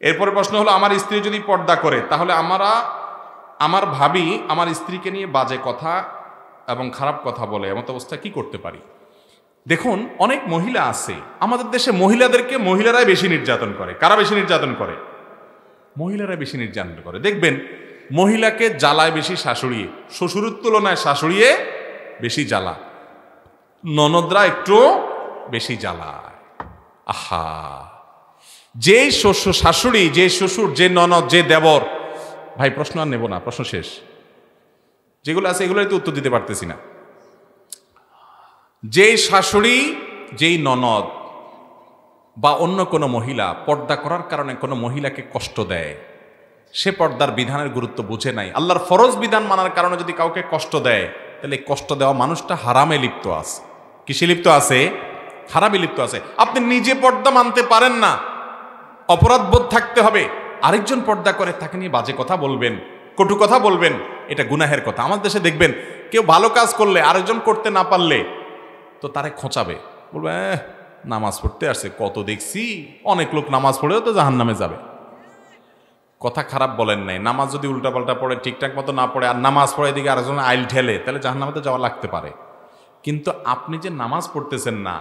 এরপরে প্রশ্ন হলো, আমার স্ত্রী যদি পর্দা করে তাহলে আমার ভাবি আমার স্ত্রীকে নিয়ে বাজে কথা এবং খারাপ কথা বলে, এমন অবস্থায় কি করতে পারি? দেখুন, অনেক মহিলা আছে আমাদের দেশে, মহিলাদেরকে মহিলারাই বেশি নির্যাতন করে। কারা বেশি নির্যাতন করে? মহিলারা বেশি নির্যাতন করে। দেখবেন মহিলাকে জ্বালায় বেশি শাশুড়িয়ে, শ্বশুরের তুলনায় শাশুড়িয়ে বেশি জ্বালা, ননদরা একটু বেশি জ্বালায়। আহা, যে শাশুড়ি, যে শ্বশুর, যে ননদ, যে দেবর, ভাই প্রশ্ন আর নেব না, প্রশ্ন শেষ। যেগুলো আছে এগুলোই তো উত্তর দিতে পারতেছি না। যেই শাশুড়ি, যেই ননদ বা অন্য কোনো মহিলা পর্দা করার কারণে কোনো মহিলাকে কষ্ট দেয়, সে পর্দার বিধানের গুরুত্ব বুঝে নাই। আল্লাহর ফরজ বিধান মানার কারণে যদি কাউকে কষ্ট দেয়, তাহলে কষ্ট দেওয়া মানুষটা হারামে লিপ্ত আছে। কিসে লিপ্ত আছে? হারামে লিপ্ত আছে। আপনি নিজে পর্দা মানতে পারেন না, অপরাধ বোধ থাকতে হবে। আরেকজন পর্দা করে তাকে নিয়ে বাজে কথা বলবেন, কটু কথা বলবেন, এটা গুনাহের কথা। আমাদের দেশে দেখবেন কেউ ভালো কাজ করলে আরেকজন করতে না পারলে তো তারে খোঁচাবে, বলবে নামাজ পড়তে আসছে, কত দেখছি অনেক লোক নামাজ পড়েও তো জাহান্নামে যাবে। কথা খারাপ বলেন নাই, নামাজ যদি উল্টাপাল্টা পড়ে, ঠিকঠাক মতো না পড়ে, আর নামাজ পড়ে এদিকে আরেকজন আইল ঠেলে, তাহলে জাহান্নামে তো যাওয়া লাগতে পারে। কিন্তু আপনি যে নামাজ পড়তেছেন না,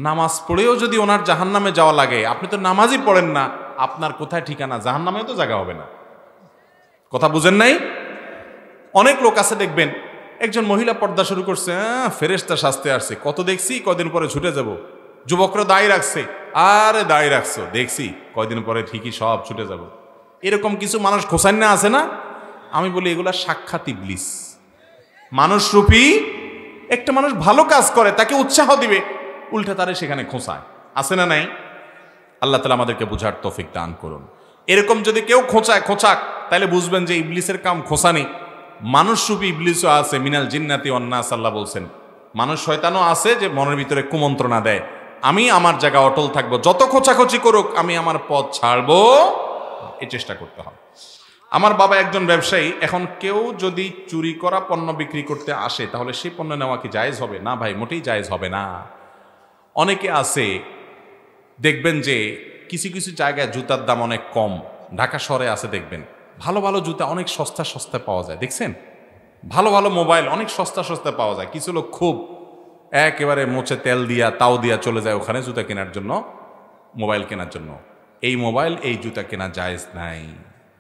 নামাজ পড়েও যদি ওনার জাহান্নামে যাওয়া লাগে, আপনি তো নামাজই পড়েন না, আপনার কোথায় ঠিকানা? জাহান্নামেও তো জায়গা হবে না। কথা বুঝেন নাই? অনেক লোক আছে দেখবেন, একজন মহিলা পর্দা শুরু করছে, ফেরেশতা শাস্তে আসছে, কত দেখছি, কয়দিন পরে ছুটে যাব। যুবকরা দায়ী রাখছে, আরে দায়ী রাখছো, দেখছি কয়দিন পরে ঠিকই সব ছুটে যাব। এরকম কিছু মানুষ খোঁচান না, আছে না? আমি বলি এগুলা সাক্ষাৎ ইবলিস। মানুষ রূপী একটা মানুষ ভালো কাজ করে, তাকে উৎসাহ দিবে, উল্টা তারে সেখানে খোঁচায়, আছে না নাই? আল্লাহ তাআলা আমাদেরকে বুঝার তৌফিক দান করুন। এরকম যদি কেউ খোঁচাক, তাহলে বুঝবেন যে ইবলিসের কাম খোঁচানি। মানুষ রূপী ইবলিসও আছে, মিনাল জিন্নাতি ওয়ান নাস, আল্লাহ বলছেন। মানুষ শয়তানও আছে যে মনের ভিতরে কুমন্ত্রণা দেয়, আমি আমার জায়গা অটল থাকবো, যত খোঁচাখোঁচি করুক আমি আমার পথ ছাড়বো, এই চেষ্টা করতে হবে। আমার বাবা একজন ব্যবসায়ী, এখন কেউ যদি চুরি করা পণ্য বিক্রি করতে আসে, তাহলে সেই পণ্য নেওয়া কি জায়েজ হবে? না ভাই, মোটেই জায়েজ হবে না। অনেকে আছে দেখবেন যে কিছু কিছু জায়গায় জুতার দাম অনেক কম, ঢাকা শহরে আছে দেখবেন ভালো ভালো জুতা অনেক সস্তা পাওয়া যায়, দেখছেন? ভালো ভালো মোবাইল অনেক সস্তা পাওয়া যায়। কিছু লোক খুব একেবারে মোচে তেল দিয়া তাও দিয়া চলে যায় ওখানে জুতা কেনার জন্য, মোবাইল কেনার জন্য। এই মোবাইল, এই জুতা কেনা জায়েজ নাই।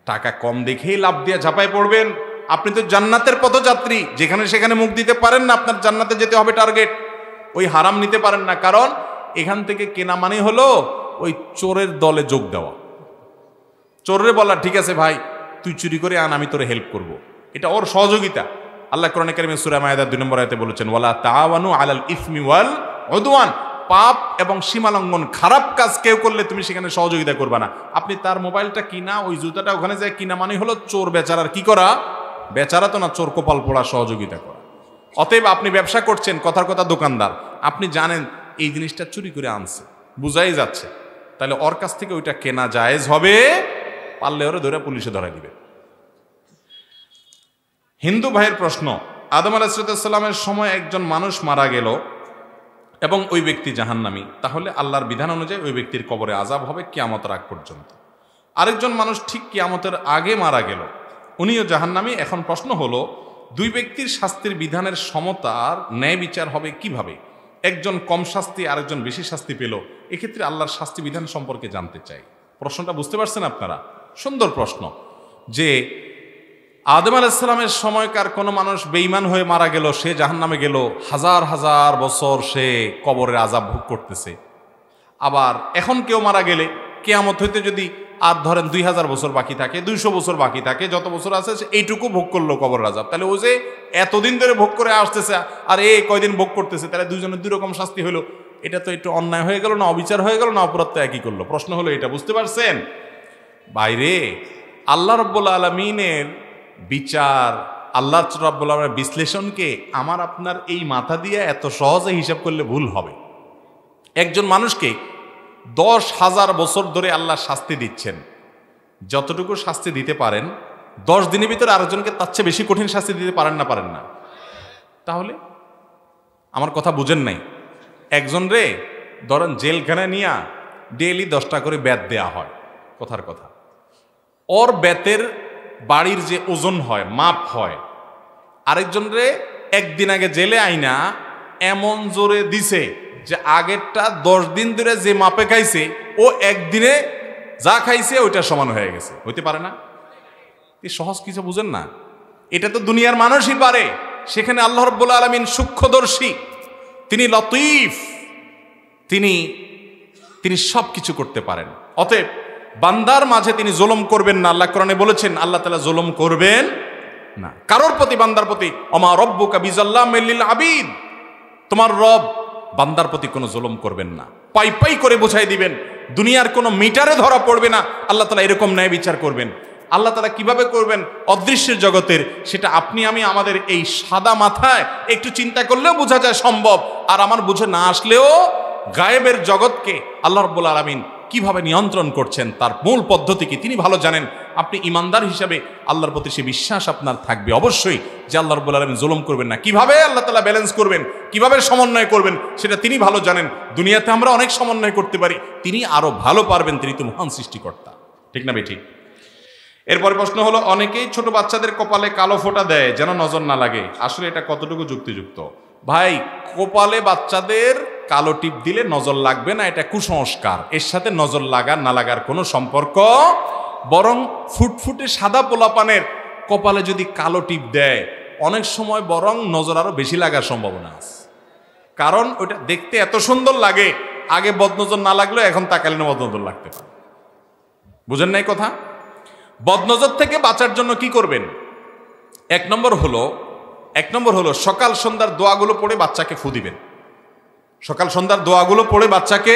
টাকা কম দেখেই লাভ দিয়ে ঝাঁপায় পড়বেন। আপনি তো জান্নাতের পথযাত্রী, যেখানে সেখানে মুখ দিতে পারেন না, আপনার জান্নাতে যেতে হবে টার্গেট। ওই হারাম নিতে পারেন না, কারণ এখান থেকে কেনা মানে হলো ওই চোরের দলে যোগ দেওয়া। চোররে বলা, ঠিক আছে ভাই তুই চুরি করে আন, আমি তোরে হেল্প করব, এটা ওর সহযোগিতা। আল্লাহ কোরআনে কারিমে সূরা মায়েদার 2 নম্বর আয়াতে বলেছেন, ওয়ালা তাআওয়ানু আলাল ইসমি ওয়াল উদওয়ান, পাপ এবং সীমালঙ্ঘন, খারাপ কাজ কেউ করলে তুমি সেখানে সহযোগিতা করবা না। আপনি তার মোবাইলটা কিনা, ওই জুতাটা ওখানে যায় কিনা মানে হলো চোর বেচারার কি করা? বেচারা তো না, চোর কপাল পোড়া সহযোগিতা করা। অতএব আপনি ব্যবসা করছেন, কথার কথা দোকানদার, আপনি জানেন এই জিনিসটা চুরি করে আনছে, বুঝাই যাচ্ছে, তাহলে ওর কাছ থেকে ওইটা কেনা জায়েজ হবে, পারলে ওরা ধরে পুলিশে ধরাই দিবে। হিন্দু ভাইয়ের প্রশ্ন, আদম আলাইহিস সালামের সময় একজন মানুষ মারা গেল এবং ওই ব্যক্তি জাহান্নামী, তাহলে আল্লাহর বিধান অনুযায়ী ওই ব্যক্তির কবরে আযাব হবে কিয়ামতের আগ পর্যন্ত। আরেকজন মানুষ ঠিক কিয়ামতের আগে মারা গেল, উনিও জাহান্নামী। এখন প্রশ্ন হলো, দুই ব্যক্তির শাস্তির বিধানের সমতার ন্যায় বিচার হবে কিভাবে? একজন কম শাস্তি, আরেকজন বেশি শাস্তি পেল, এক্ষেত্রে আল্লাহর শাস্তি বিধান সম্পর্কে জানতে চাই। প্রশ্নটা বুঝতে পারছেন আপনারা? সুন্দর প্রশ্ন। যে আদম আলাইহিস সালামের সময়কার কোনো মানুষ বেঈমান হয়ে মারা গেল, সে জাহান্নামে গেল, হাজার হাজার বছর সে কবরের আযাব ভোগ করতেছে। আবার এখন কেউ মারা গেলে কিয়ামত হইতে যদি আর ধরেন 2000 বছর বাকি থাকে, 200 বছর বাকি থাকে, যত বছর আছে এইটুকু ভোগ করলো কবরের আযাব, তাহলে ও যে এতদিন ধরে ভোগ করে আসতেছে আর এ কয়দিন ভোগ করতেছে, তাহলে দুইজনের দুই রকম শাস্তি হলো। এটা তো একটু অন্যায় হয়ে গেল না, অবিচার হয়ে গেল না, অপরাধ তো একই করলো। প্রশ্ন হলো এটা, বুঝতে পারছেন? বাইরে আল্লাহ রাব্বুল আলামিনের বিচার, আল্লাহ রাব্বুল আলামিনের বিশ্লেষণকে আমার আপনার এই মাথা দিয়ে এত সহজে হিসাব করলে ভুল হবে। একজন মানুষকে 10,000 বছর ধরে আল্লাহ শাস্তি দিচ্ছেন, যতটুকু শাস্তি দিতে পারেন 10 দিনের ভিতরে আরেকজনকে তার চেয়ে বেশি কঠিন শাস্তি দিতে পারেন না? তাহলে আমার কথা বুঝেন নাই? একজন রে ধরেন জেলখানায় নিয়ে ডেইলি 10টা করে বেত দেয়া হয়, কথার কথা। ওর বেতের বাড়ির যে ওজন হয়, মাপ হয়, আরেকজনরে একদিন আগে জেলে আইনা এমন জোরে দিছে যে আগেরটা 10 দিন ধরে যে মাপে খাইছে ও একদিনে যা খাইছে ওইটা সমান হয়ে গেছে। হইতে পারে না? এই সহজ কিছু বুঝেন না? এটা তো দুনিয়ার মানুষই পারে। সেখানে আল্লাহ রাব্বুল আলামিন সূক্ষ্মদর্শী, তিনি লতীফ, তিনি সব কিছু করতে পারেন। অতএব বান্দার মাঝে তিনি জুলুম করবেন না। আল্লাহ কোরআনে বলেছেন আল্লাহ তাআলা জুলুম করবেন না কারোর প্রতি, বান্দার প্রতি। ওমা রব্বুকা বিযাল্লামিল লিল আবিদ, তোমার রব বান্দার প্রতি কোনো জুলুম করবেন না। পাই পাই করে বুঝাই দিবেন, দুনিয়ার কোনো মিটারে ধরা পড়বে না। আল্লাহ তাআলা এরকম ন্যায় বিচার করবেন। আল্লাহ তাআলা কিভাবে করবেন অদৃশ্যের জগতের, সেটা আপনি আমি আমাদের এই সাদা মাথায় একটু চিন্তা করলেও বোঝা যায় সম্ভব। আর আমার বুঝে না আসলেও গায়েবের জগৎকে আল্লাহ রাব্বুল আলামিন কিভাবে নিয়ন্ত্রণ করছেন তার মূল পদ্ধতি কি তিনি ভালো জানেন। আপনি ইমানদার হিসাবে আল্লাহর প্রতি সে বিশ্বাস আপনার থাকবে অবশ্যই যে আল্লাহ রাব্বুল আলামিন জুলুম করবেন না। কিভাবে আল্লাহ তাআলা ব্যালেন্স করবেন, কিভাবে সমন্বয় করবেন, সেটা তিনি ভালো জানেন। দুনিয়াতে আমরা অনেক সমন্বয় করতে পারি, তিনি আরো ভালো পারবেন। তিনি তো মহান সৃষ্টিকর্তা, ঠিক না বেঠিক? এরপরে প্রশ্ন হলো, অনেকেই ছোট বাচ্চাদের কপালে কালো ফোঁটা দেয় যেন নজর না লাগে, আসলে এটা কতটুকু যুক্তিযুক্ত? ভাই, কপালে বাচ্চাদের কালো টিপ দিলে নজর লাগবে না, এটা কুসংস্কার। এর সাথে নজর লাগার না লাগার কোনো সম্পর্ক, বরং ফুটফুটে সাদা পোলাপানের কপালে যদি কালো টিপ দেয় অনেক সময় বরং নজর আরো বেশি লাগার সম্ভাবনা আছে। কারণ ওটা দেখতে এত সুন্দর লাগে, আগে বদনজর না লাগলেও এখন তাকালে না বদনজর লাগতে পারে। বুঝেন নাই কথা? বদনজর থেকে বাঁচার জন্য কি করবেন? এক নম্বর হলো সকাল সন্ধ্যার দোয়াগুলো পড়ে বাচ্চাকে ফু দিবেন। সকাল সন্ধ্যার দোয়াগুলো পড়ে বাচ্চাকে,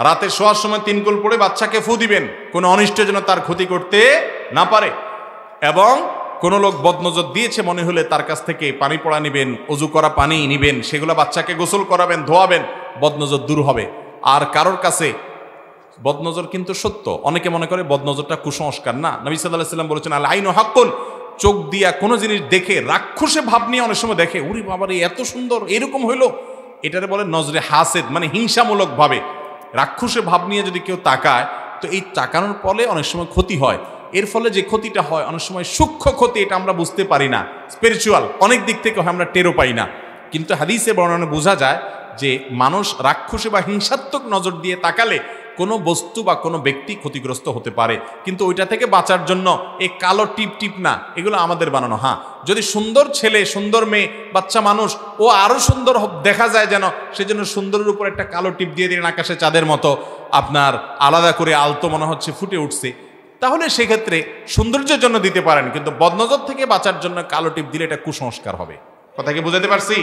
রাতে শোয়ার সময় 3 কুল পড়ে বাচ্চাকে ফু দিবেন, কোনো অনিষ্ট যেন তার ক্ষতি করতে না পারে। এবং কোনো লোক বদনজর দিয়েছে মনে হলে তার কাছ থেকে পানি পড়া নিবেন, অজু করা পানি নিবেন, সেগুলো বাচ্চাকে গোসল করাবেন, ধোয়াবেন, বদনজর দূর হবে। আর কারোর কাছে বদনজর কিন্তু সত্য, অনেকে মনে করে বদনজরটা কুসংস্কার। না, নবী সাল্লাল্লাহু আলাইহি ওয়াসাল্লাম বলেছেন আল আইনু হাক্কুন, চোখ দিয়া কোনো জিনিস দেখে রাক্ষসে ভাব নিয়ে অনেক সময় দেখে, উরি বাবারে এত সুন্দর, এরকম হইলো, এটারে বলে নজরে হাসেদ, মানে হিংসামূলক ভাবে রাক্ষসে ভাব নিয়ে যদি কেউ তাকায়, তো এই তাকানোর ফলে অনেক সময় ক্ষতি হয়। এর ফলে যে ক্ষতিটা হয় অনেক সময় সূক্ষ্ম ক্ষতি, এটা আমরা বুঝতে পারি না, স্পিরিচুয়াল অনেক দিক থেকে আমরা টেরও পাই না। কিন্তু হাদিসের বর্ণনা বোঝা যায় যে মানুষ রাক্ষসে বা হিংসাত্মক নজর দিয়ে তাকালে কোনো বস্তু বা কোনো ব্যক্তি ক্ষতিগ্রস্ত হতে পারে। কিন্তু ওইটা থেকে বাঁচার জন্য এই কালো টিপ টিপ না, এগুলো আমাদের বানানো। হ্যাঁ, যদি সুন্দর ছেলে, সুন্দর মেয়ে, বাচ্চা মানুষ ও আরো সুন্দর দেখা যায় যেন, সেজন্য সুন্দরের উপর একটা কালো টিপ দিয়ে দিলেন আকাশে চাঁদের মতো, আপনার আলাদা করে আলতো মনে হচ্ছে ফুটে উঠছে, তাহলে সেক্ষেত্রে সৌন্দর্যের জন্য দিতে পারেন। কিন্তু বদনজর থেকে বাঁচার জন্য কালো টিপ দিলে এটা কুসংস্কার হবে। কথা কি বুঝাতে পারছি?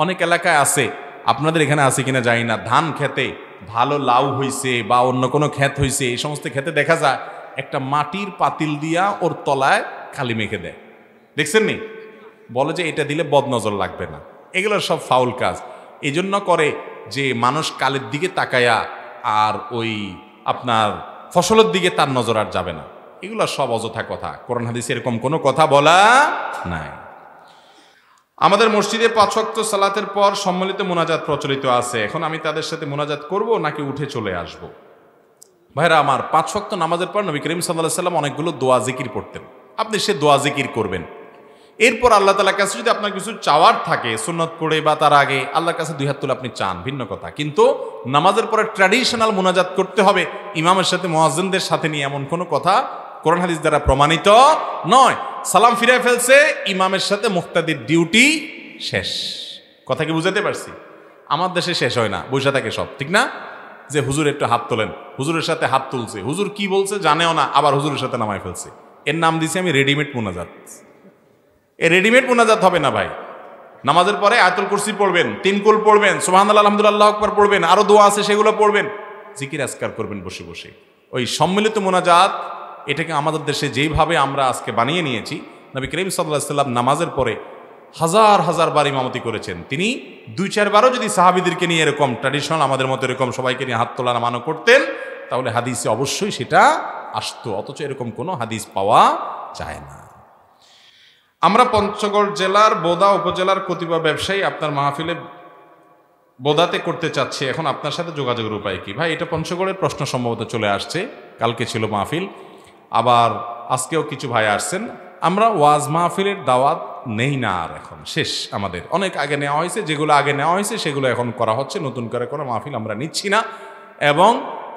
অনেক এলাকায় আছে, আপনাদের এখানে আছে কিনা জানি না, ধান খেতে ভালো লাউ হইছে বা অন্য কোনো ক্ষেত হইছে, এই সমস্ত ক্ষেতে দেখা যায় একটা মাটির পাতিল দিয়া ওর তলায় কালি মেখে দেয়, দেখছেন নি? বলে যে এটা দিলে বদনজর লাগবে না। এগুলো সব ফাউল কাজ। এই জন্য করে যে মানুষ কালের দিকে তাকায়া আর ওই আপনার ফসলের দিকে তার নজর আর যাবে না। এগুলো সব অযথা কথা, কোরআন হাদিসে এরকম কোনো কথা বলা নাই। আমাদের মসজিদে 5 ওয়াক্ত সালাতের পর সম্মিলিত মোনাজাত প্রচলিত আছে, এখন আমি তাদের সাথে মোনাজাত করব নাকি উঠে চলে আসব? ভাইরা আমার, 5 ওয়াক্ত নামাজের পর নবী করিম সাল্লাল্লাহু আলাইহি সাল্লাম অনেকগুলো দোয়া জিকির পড়তেন, আপনি সে দোয়া জিকির করবেন। এরপর আল্লাহ তাআলার কাছে যদি আপনার কিছু চাওয়ার থাকে, সুন্নত পড়ে বা তার আগে আল্লাহর কাছে 2 হাত তুলে আপনি চান, ভিন্ন কথা। কিন্তু নামাজের পরে ট্র্যাডিশনাল মোনাজাত করতে হবে ইমামের সাথে, মুয়াজ্জিনদের সাথে নিয়ে, এমন কোনো কথা কোরআন হাদিস দ্বারা প্রমাণিত নয়। সালাম ফিরে ফেলছে, ইমামের সাথে মুক্তাদির ডিউটি শেষ। কথা কি বুঝাতে পারছি? আমার দেশে শেষ হয় না, বসে থাকে সব, ঠিক না? যে হুজুর একটু হাত তোলেন, হুজুরের সাথে হাত তুলছে, হুজুর কি বলছে জানেও না, আবার হুজুরের সাথে নামায় ফেলছে। এর নাম দিছি আমি রেডিমেড মোনাজাত। এ রেডিমেড মোনাজাত হবে না ভাই। নামাজের পরে আয়াতুল কুরসি পড়বেন, 3 কুল পড়বেন, সুবহানাল্লাহ, আলহামদুলিল্লাহ, আল্লাহু আকবার পড়বেন, আরো দোয়া আছে সেগুলো পড়বেন, জিকির আজকার করবেন বসে বসে। ওই সম্মিলিত মোনাজাত, এটাকে আমাদের দেশে যেইভাবে আমরা আজকে বানিয়ে নিয়েছি, নবী করিম সাল্লাল্লাহু আলাইহি সাল্লাম নামাজের পরে হাজার হাজার বার ইমামতি করেছেন। তিনি 2-4 বারও যদি সাহাবীদেরকে নিয়ে এরকম ট্র্যাডিশনাল আমাদের মতো এরকম সবাইকে নিয়ে হাত তোলা নামানো করতেন, তাহলে হাদিসে অবশ্যই সেটা আসতো। অথচ এরকম কোনো হাদিস পাওয়া যায় না। আমরা পঞ্চগড় জেলার বোদা উপজেলার কতিপয় ব্যবসায়ী আপনার মাহফিলে বোদাতে করতে চাচ্ছি, এখন আপনার সাথে যোগাযোগের উপায় কি? ভাই, এটা পঞ্চগড়ের প্রশ্ন সম্ভবত চলে আসছে। কালকে ছিল মাহফিল, আবার আজকেও কিছু ভাই আসছেন। আমরা ওয়াজ মাহফিলের দাওয়াত নেই না, আর এখন শেষ। আমাদের অনেক আগে নেওয়া হয়েছে, যেগুলো আগে নেওয়া হয়েছে সেগুলো এখন করা হচ্ছে, নতুন করে কোনো মাহফিল আমরা নিচ্ছি না। এবং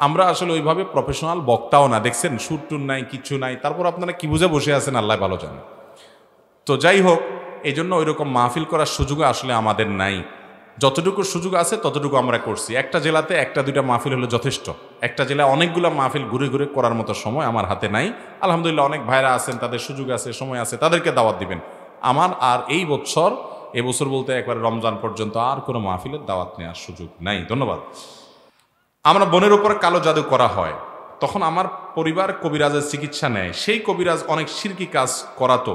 আমরা আসলে ওইভাবে প্রফেশনাল বক্তাও না, দেখছেন সুর টুর নাই, কিছু নাই। তারপর আপনারা কি বুঝে বসে আছেন আল্লাহ ভালো জানে। তো যাই হোক, এই জন্য ওই রকম মাহফিল করার সুযোগ আসলে আমাদের নাই। যতটুকু সুযোগ আছে ততটুকু আমরা করছি। একটা জেলাতে একটা দুইটা মাহফিল হলো যথেষ্ট। একটা জেলায় অনেকগুলো মাহফিল ঘুরে ঘুরে করার মতো সময় আমার হাতে নাই। আলহামদুলিল্লাহ অনেক ভাইরা আছেন, তাদের সুযোগ আছে, সময় আছে, তাদেরকে দাওয়াত দিবেন। আমার আর এবছর বলতে একবার রমজান পর্যন্ত আর কোনো মাহফিলের দাওয়াত নেওয়ার সুযোগ নাই। ধন্যবাদ। আমরা বোনের উপর কালো জাদু করা হয়, তখন আমার পরিবার কবিরাজের চিকিৎসা নেয়। সেই কবিরাজ অনেক শিরকি কাজ করাতো।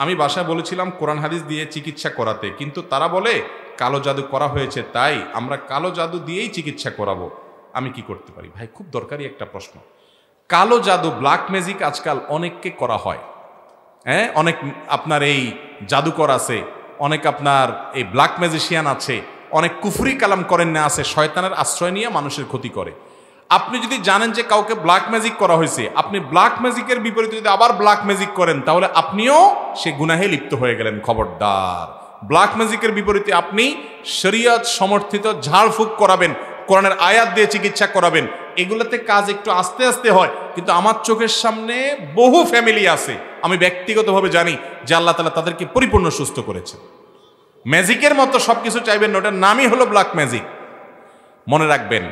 আমি বাসায় বলেছিলাম কোরআন হাদিস দিয়ে চিকিৎসা করাতে, কিন্তু তারা বলে কালো জাদু করা হয়েছে, তাই আমরা কালো জাদু দিয়েই চিকিৎসা করাবো। আমি কি করতে পারি? ভাই, খুব দরকারি একটা প্রশ্ন। কালো জাদু, ব্ল্যাক ম্যাজিক আজকাল অনেককে করা হয়। হ্যাঁ, অনেক আপনার এই জাদুকর আছে, অনেক আপনার এই ব্ল্যাক ম্যাজিশিয়ান আছে, অনেক কুফরি কালাম করেন না আছে, শয়তানের আশ্রয় নিয়ে মানুষের ক্ষতি করে। আপনি যদি জানেন যে কাউকে ব্ল্যাক ম্যাজিক করা হয়েছে, আপনি ব্ল্যাক ম্যাজিকের বিপরীতে যদি আবার ব্ল্যাক ম্যাজিক করেন, তাহলে আপনিও সে গুনাহে লিপ্ত হয়ে গেলেন। খবরদার। ব্ল্যাক ম্যাজিকের বিপরীতে আপনি শরীয়ত সমর্থিত ঝাড়ফুঁক করাবেন, কোরআনের আয়াত দিয়ে চিকিৎসা করাবেন। এগুলোতে কাজ একটু আস্তে আস্তে হয়, কিন্তু আমার চোখের সামনে বহু ফ্যামিলি আছে, আমি ব্যক্তিগতভাবে জানি যে আল্লাহ তাআলা তাদেরকে পরিপূর্ণ সুস্থ করেছে। ম্যাজিকের মতো সবকিছু চাইবেন না, ওটার নামই হলো ব্ল্যাক ম্যাজিক। মনে রাখবেন,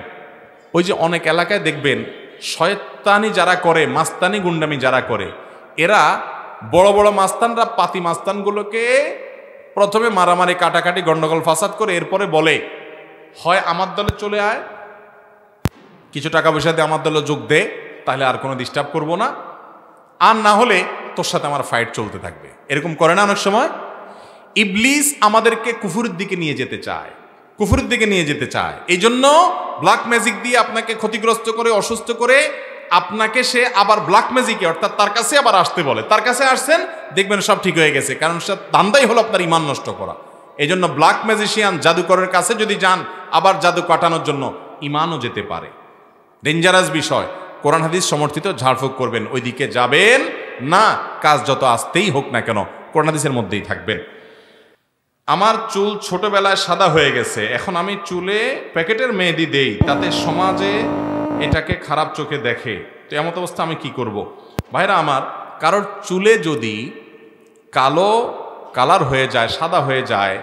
ওই যে অনেক এলাকায় দেখবেন শয়তানি যারা করে, মাস্তানি গুন্ডামি যারা করে, এরা বড় বড় মাস্তানরা পাতি মাস্তানগুলোকে প্রথমে মারামারি, কাটাকাটি, গন্ডগোল ফাসাদ করে এরপরে বলে, হয় আমার দলে চলে আয়, কিছু টাকা পয়সা দিয়ে আমার দলে যোগ দে, তাহলে আর কোনো ডিস্টার্ব করবো না, আর না হলে তোর সাথে আমার ফাইট চলতে থাকবে। এরকম করে না অনেক সময়? ইবলিস আমাদেরকে কুফুরের দিকে নিয়ে যেতে চায়, কুফুরের দিকে নিয়ে যেতে চায়। এই জন্য ব্ল্যাক ম্যাজিক দিয়ে আপনাকে ক্ষতিগ্রস্ত করে, অসুস্থ করে, আপনাকে সে আবার ব্ল্যাক ম্যাজিকে, অর্থাৎ তার কাছে আবার আসতে বলে। তার কাছে আসছেন, দেখবেন সব ঠিক হয়ে গেছে, কারণ সে ধান্দাই হলো আপনার ইমান নষ্ট করা। এই জন্য ব্ল্যাক ম্যাজিশিয়ান, জাদুকরের কাছে যদি যান আবার জাদু কাটানোর জন্য, ইমানও যেতে পারে। ডেঞ্জারাস বিষয়। কোরআন হাদিস সমর্থিত ঝাড়ফুঁক করবেন, ওইদিকে যাবেন না। কাজ যত আসতেই হোক না কেন, কোরআন হাদিসের মধ্যেই থাকবেন। আমার চুল ছোটবেলায় সাদা হয়ে গেছে, এখন আমি চুলে প্যাকেটের মেহেদি দেই, তাতে সমাজে এটাকে খারাপ চোখে দেখে, তো এমত অবস্থা আমি কি করব? ভাইরা আমার, কারোর চুলে যদি কালো কালার হয়ে যায়, সাদা হয়ে যায়,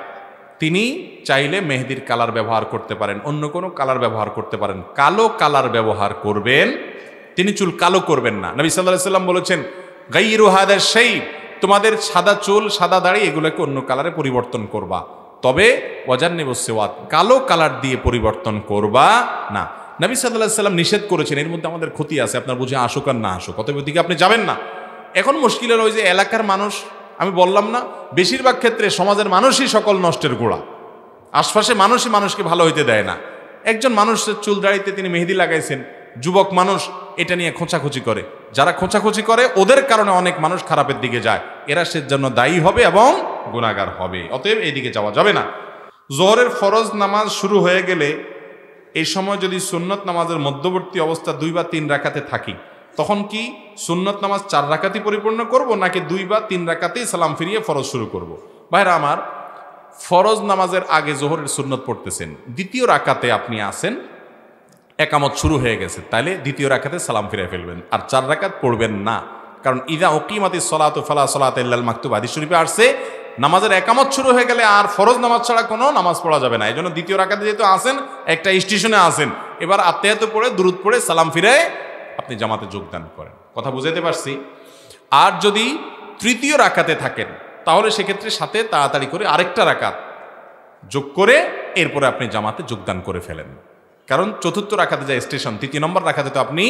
তিনি চাইলে মেহেদির কালার ব্যবহার করতে পারেন, অন্য কোনো কালার ব্যবহার করতে পারেন। কালো কালার ব্যবহার করবেন, তিনি চুল কালো করবেন না। নবী সাল্লাল্লাহু আলাইহি ওয়াসাল্লাম বলেছেন, গায়রু হাদা শাইব, তোমাদের সাদা চুল, সাদা দাড়ি, এগুলোকে অন্য কালারে পরিবর্তন করবা, তবে ওয়াজান্নিবুস সিওয়াত, কালো কালার দিয়ে পরিবর্তন করবা না। নবী সাল্লাল্লাহু আলাইহি ওয়াসাল্লাম নিষেধ করেছেন, এর মধ্যে আমাদের ক্ষতি আছে, আপনার বুঝে আসুক আর না আসুক, অতএব ওদিকে আপনি যাবেন না। এখন মুশকিল হলো, ওই যে এলাকার মানুষ, আমি বললাম না, বেশিরভাগ ক্ষেত্রে সমাজের মানুষই সকল নষ্টের গোড়া। আশপাশে মানুষই মানুষকে ভালো হইতে দেয় না। একজন মানুষের চুল দাড়িতে তিনি মেহেদি লাগাইছেন, যুবক মানুষ এটা নিয়ে খোঁচাখুচি করে। যারা খোঁচাখুচি করে, ওদের কারণে অনেক মানুষ খারাপের দিকে যায়, এরা সের জন্য দায়ী হবে এবং গুনাহগার হবে। অতএব এইদিকে যাওয়া যাবে না। জোহরের ফরজ নামাজ শুরু হয়ে গেলে এই সময় যদি সুন্নত নামাজের মধ্যবর্তী অবস্থা 2 বা 3 রাকাতে থাকি, তখন কি সুন্নত নামাজ 4 রাকাতই পরিপূর্ণ করব, নাকি 2 বা 3 রাকাতেই সালাম ফিরিয়ে ফরজ শুরু করব? ভাইরা আমার, ফরজ নামাজের আগে জোহরের সুন্নত পড়তেছেন, দ্বিতীয় রাকাতে আপনি আসেন, একামত শুরু হয়ে গেছে, তাহলে দ্বিতীয় রাকাতে সালাম ফিরে ফেলবেন, আর 4 রাকাত পড়বেন না। কারণ ইযা উকিমাতিস সালাতু ফালা সালাতা ইল্লাল মাকতুব, হাদিস শরীফে আসছে, নামাজের একামত শুরু হয়ে গেলে আর ফরজ নামাজ ছাড়া কোনো নামাজ পড়া যাবে না। এই জন্য দ্বিতীয় রাকাতে যেহেতু আসেন, একটা স্টেশনে আসেন, এবার আত্তাহিয়াত পড়ে, দুরূদ পড়ে, সালাম ফিরে আপনি জামাতে যোগদান করেন। কথা বুঝাতে পারছি? আর যদি তৃতীয় রাকাতে থাকেন, তাহলে সেক্ষেত্রে সাথে তাড়াতাড়ি করে আরেকটা রাকাত যোগ করে এরপরে আপনি জামাতে যোগদান করে ফেলেন। কারণ চতুর্থ রাকাতে যায় স্টেশন, 3 নম্বর রাকাতে তো আপনি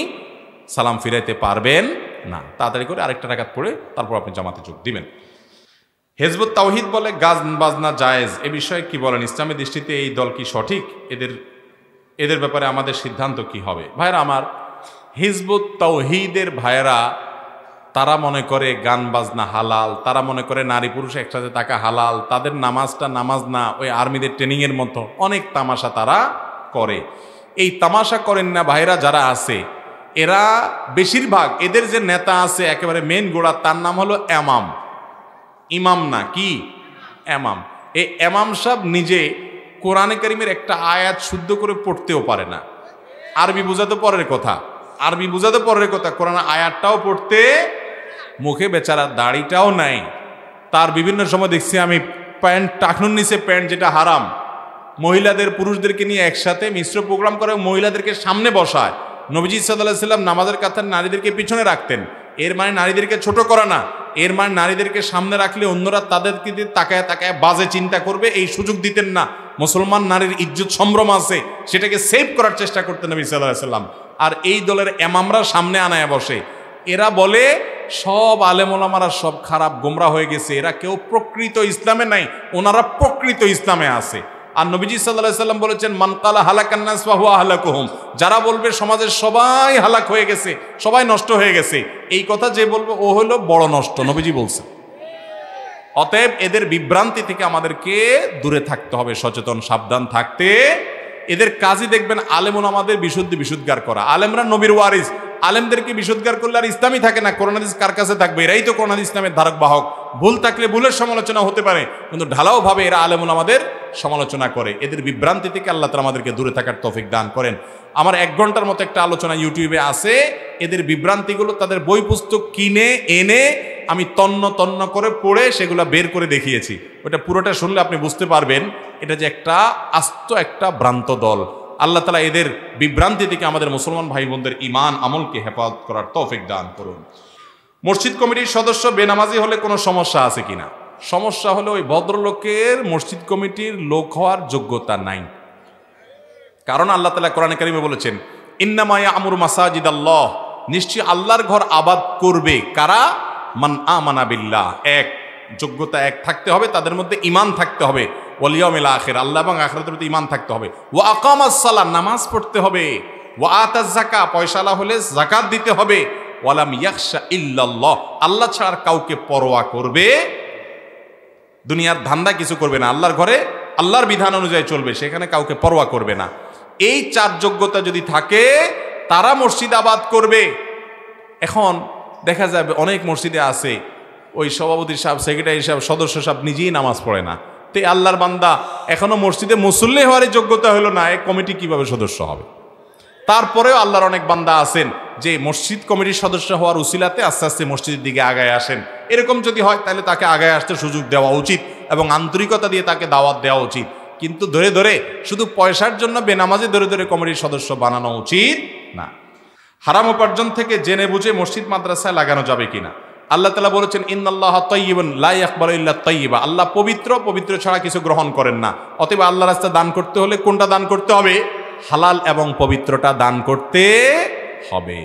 সালাম ফিরাইতে পারবেন না। তাড়াতাড়ি করে আরেকটা রাকাত পড়ে তারপর আপনি জামাতে যোগ দিবেন। হিজবুত তাওহীদ বলে গান বাজনা জায়েজ, এ বিষয়ে কি বলেন? ইসলামের দৃষ্টিতে এই দল কি সঠিক? এদের ব্যাপারে আমাদের সিদ্ধান্ত কি হবে? ভাইরা আমার, হিজবুত তাওহীদের ভাইয়েরা, তারা মনে করে গান বাজনা হালাল, তারা মনে করে নারী পুরুষ একসাথে থাকা হালাল, তাদের নামাজটা নামাজ না, ওই আর্মিদের ট্রেনিংয়ের মতো অনেক তামাশা তারা করে। এই তামাশা করেন না ভাইরা যারা আছে, এরা বেশিরভাগ এদের যে নেতা আছে একেবারে মেন গোড়া, তার নাম হলো এমাম। ইমাম না, কি এমাম। এই এমাম সাহেব নিজে কোরআনে কারিমের একটা আয়াত শুদ্ধ করে পড়তেও পারে না। আরবি বোঝাতে পরের কথা, আরবি বোঝাতে পরের কথা, কোরআন আয়াতটাও পড়তে মুখে বেচারা দাড়িটাও নাই। তার বিভিন্ন সময় দেখছি আমি প্যান্ট টাকনুর নিচে প্যান্ট, যেটা হারাম, মহিলাদের পুরুষদেরকে নিয়ে একসাথে মিশ্র প্রোগ্রাম করে মহিলাদেরকে সামনে বসায়। নবীজি সাল্লাল্লাহু আলাইহি সাল্লাম নামাজের কাতার নারীদেরকে পিছনে রাখতেন। এর মানে নারীদেরকে ছোট করা না, এর মানে নারীদেরকে সামনে রাখলে অন্যরা তাদেরকে তাকায় তাকায় বাজে চিন্তা করবে, এই সুযোগ দিতেন না। মুসলমান নারীর ইজ্জত সম্ভ্রম আছে, সেটাকে সেভ করার চেষ্টা করতেন নবী সাল্লাল্লাহু আলাইহি সাল্লাম। আর এই দলের এমামরা সামনে আনায় বসে। এরা বলে সব আলেম ওলামারা সব খারাপ, গোমরা হয়ে গেছে, এরা কেউ প্রকৃত ইসলামে নাই, ওনারা প্রকৃত ইসলামে আছে। আর নবীজি সাল্লাল্লাহু আলাইহি সাল্লাম বলেছেন, মান কালা হালাকান নাস ওয়া হুয়া আহলাকুহুম, যারা বলবে সমাজের সবাই হালাক হয়ে গেছে, সবাই নষ্ট হয়ে গেছে, এই কথা যে বলবে ও হলো বড় নষ্ট, নবীজি বলছেন। অতএব এদের বিভ্রান্তি থেকে আমাদেরকে দূরে থাকতে হবে, সচেতন সাবধান থাকতে। এদের কাজই দেখবেন আলেম ওলামাদের বিশুদ্ধার করা। আলেমরা নবীর ওয়ারিস, আলেমদেরকে বিশুদ্ধার করলে আর ইসলামই থাকে না। কোরআন হাদিস কার কাছে থাকবে? এরাই তো কোরআন হাদিস ইসলামের ধারক বাহক। ভুল থাকলে ভুলের সমালোচনা হতে পারে, কিন্তু ঢালাও ভাবে এরা আলেম ওলামাদের সমালোচনা করে। এদের বিভ্রান্তি থেকে আল্লাহ তাআলা আমাদেরকে দূরে থাকার তৌফিক দান করেন। আমার 1 ঘন্টার মতো একটা আলোচনা ইউটিউবে আছে। এদের বিভ্রান্তিগুলো তাদের বই পুস্তক কিনে এনে আমি তন্ন তন্ন করে পড়ে সেগুলো বের করে দেখিয়েছি। ওটা পুরোটা শুনলে আপনি বুঝতে পারবেন এটা যে একটা আস্ত একটা ভ্রান্ত দল। আল্লাহ তাআলা এদের বিভ্রান্তি থেকে আমাদের মুসলমান ভাই বোনদের ঈমান আমলকে হেফাজত করার তৌফিক দান করুন। মসজিদ কমিটির সদস্য বেনামাজি হলে কোনো সমস্যা আছে কিনা? সমস্যা হলো ওই ভদ্রলোকের মসজিদ কমিটির লোক হওয়ার যোগ্যতা নাই। কারণ আল্লাহ তাআলা কোরআনে কারিমে বলেছেন, ইন্নামা ইয়ামুরু মাসাজিদাল্লাহ, নিশ্চয় আল্লাহর ঘর আবাদ করবে কারা? মান আমানা বিল্লাহ, এক যোগ্যতা এক থাকতে হবে, তাদের মধ্যে ঈমান থাকতে হবে, ওয়াল ইয়াউমিল আখির, আল্লাহ এবং আখিরাতের প্রতি ঈমান থাকতে হবে, ওয়া আকামাস সালাহ, নামাজ পড়তে হবে, ওয়া আতাজ যাকাত, পয়সালা হলে যাকাত দিতে হবে, ওয়ালাম ইয়াখশা ইল্লাল্লাহ, আল্লাহ ছাড়া কাউকে পরোয়া করবে, দুনিয়ার ধান্দা কিছু করবে না, আল্লাহর ঘরে আল্লাহর বিধান অনুযায়ী চলবে, সেখানে কাউকে পরোয়া করবে না। এই 4 যোগ্যতা যদি থাকে তারা মসজিদ আবাদ করবে। এখন দেখা যাবে অনেক মসজিদে আছে ওই সভাপতি সাহেব, সেক্রেটারি সাহেব, সদস্য সাহেব নিজেই নামাজ পড়ে না। তো আল্লাহর বান্দা এখনো মসজিদে মুসল্লি হওয়ার যোগ্যতা হলো না, এই কমিটি কিভাবে সদস্য হবে? তারপরেও আল্লাহর অনেক বান্দা আছেন যে মসজিদ কমিটির সদস্য হওয়ার উসিলাতে আস্তে আস্তে মসজিদের দিকে আগায় আসেন। এরকম যদি হয় তাহলে তাকে আগায় আসতে সুযোগ দেওয়া উচিত এবং আন্তরিকতা দিয়ে তাকে দাওয়াত দেওয়া উচিত। কিন্তু ধরে ধরে শুধু পয়সার জন্য বেনামাজি ধরে ধরে কমিটির সদস্য বানানো উচিত না। হারাম উপার্জন থেকে জেনে বুঝে মসজিদ মাদ্রাসায় লাগানো যাবে কিনা? আল্লাহ তাআলা বলেছেন, ইন্নাল্লাহা তাইয়্যিবুন লা ইয়াকবালু ইল্লা তাইয়্যিবা, আল্লাহ পবিত্র, পবিত্র ছাড়া কিছু গ্রহণ করেন না। অতএব আল্লাহর রাস্তায় দান করতে হলে কোনটা দান করতে হবে? হালাল এবং পবিত্রটা দান করতে হবে।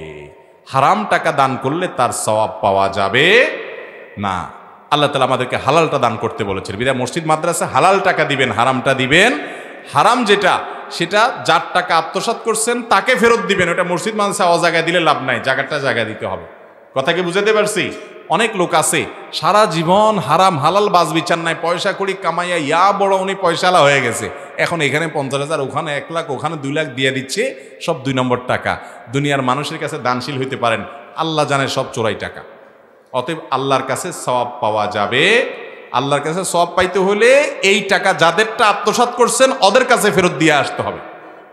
হারাম টাকা দান করলে তার সওয়াব পাওয়া যাবে না। আল্লাহ তাআলা আমাদেরকে হালালটা দান করতে বলেছেন। বিধায় মসজিদ মাদ্রাসা হালাল টাকা দিবেন, হারামটা দিবেন। হারাম যেটা সেটা যার টাকা আত্মসাৎ করছেন তাকে ফেরত দিবেন। ওটা মসজিদ মাদ্রাসা অজায়গায় দিলে লাভ নাই, জায়গাটা জায়গা দিতে হবে। কথা কি বুঝাতে পারছি? অনেক লোক আছে সারা জীবন হারাম হালাল বাজ বিচার নাই, পয়সা করি কামাইয়া ইয়া বড় উনি পয়সালা হয়ে গেছে, এখন এখানে 50,000, ওখানে 1 লাখ, ওখানে 2 লাখ দিয়ে দিচ্ছে, সব 2 নম্বর টাকা। দুনিয়ার মানুষের কাছে দানশীল হইতে পারেন, আল্লাহ জানে সব চোরাই টাকা। অতএব আল্লাহর কাছে সওয়াব পাওয়া যাবে। আল্লাহর কাছে সওয়াব পাইতে হলে এই টাকা যাদেরটা আত্মসাৎ করছেন ওদের কাছে ফেরত দিয়ে আসতে হবে।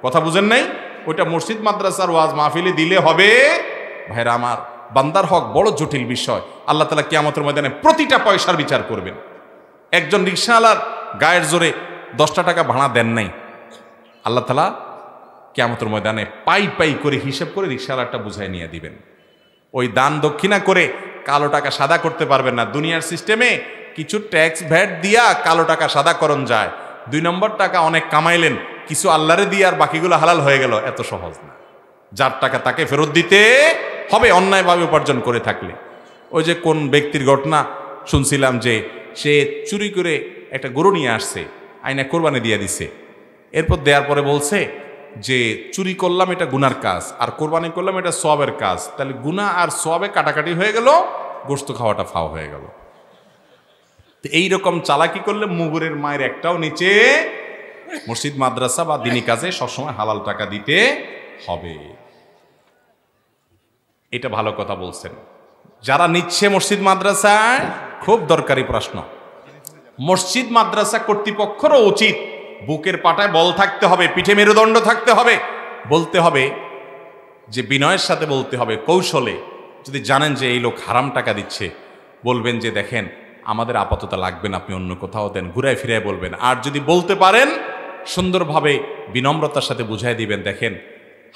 কথা বুঝেন নাই? ওইটা মসজিদ মাদ্রাসার ওয়াজ মাহফিলে দিলে হবে? ভাইরা আমার, বান্দার হক বড় জটিল বিষয়। আল্লাহ তাআলা কিয়ামতের ময়দানে প্রতিটা পয়সার বিচার করবেন। একজন রিকশাওয়ালার গায়ের জোরে 10টা টাকা ভাড়া দেন নাই, আল্লাহ তাআলা কিয়ামতের ময়দানে পাই পাই করে হিসাব করে রিকশাওয়ালাটা বুঝাই নিয়ে দিবেন। ওই দান দক্ষিণা করে কালো টাকা সাদা করতে পারবেন না। দুনিয়ার সিস্টেমে কিছু ট্যাক্স ভ্যাট দিয়া কালো টাকা সাদা করণ যায়। 2 নম্বর টাকা অনেক কামাইলেন, কিছু আল্লাহরে দিয়ে আর বাকিগুলো হালাল হয়ে গেল, এত সহজ না। যার টাকা তাকে ফেরত দিতে হবে অন্যায়ভাবে উপার্জন করে থাকলে। ওই যে কোন ব্যক্তির ঘটনা শুনছিলাম যে সে চুরি করে একটা গরু নিয়ে আসছে, আইনা কোরবানি দিয়ে দিছে। এরপর দেওয়ার পরে বলছে যে চুরি করলাম এটা গুনার কাজ, আর কোরবানি করলাম এটা সওয়াবের কাজ, তাহলে গুনাহ আর সওয়াবে কাটাকাটি হয়ে গেল, গোশত খাওয়াটা ফাও হয়ে গেল। এইরকম চালাকি করলে মুগুরের মায়ের একটাও নিচে। মসজিদ মাদ্রাসা বা দিনী কাজে সবসময় হালাল টাকা দিতে হবে। এটা ভালো কথা বলছেন। যারা নিচ্ছে মসজিদ মাদ্রাসায়, খুব দরকারি প্রশ্ন, মসজিদ মাদ্রাসা কর্তৃপক্ষেরও উচিত বুকের পাটায় বল থাকতে হবে, পিঠে মেরুদণ্ড থাকতে হবে, বলতে হবে যে বিনয়ের সাথে বলতে হবে, কৌশলে। যদি জানেন যে এই লোক হারাম টাকা দিচ্ছে, বলবেন যে দেখেন আমাদের আপাতত লাগবে না, আপনি অন্য কোথাও দেন, ঘুরায় ফিরায় বলবেন। আর যদি বলতে পারেন সুন্দরভাবে বিনম্রতার সাথে বুঝাই দিবেন, দেখেন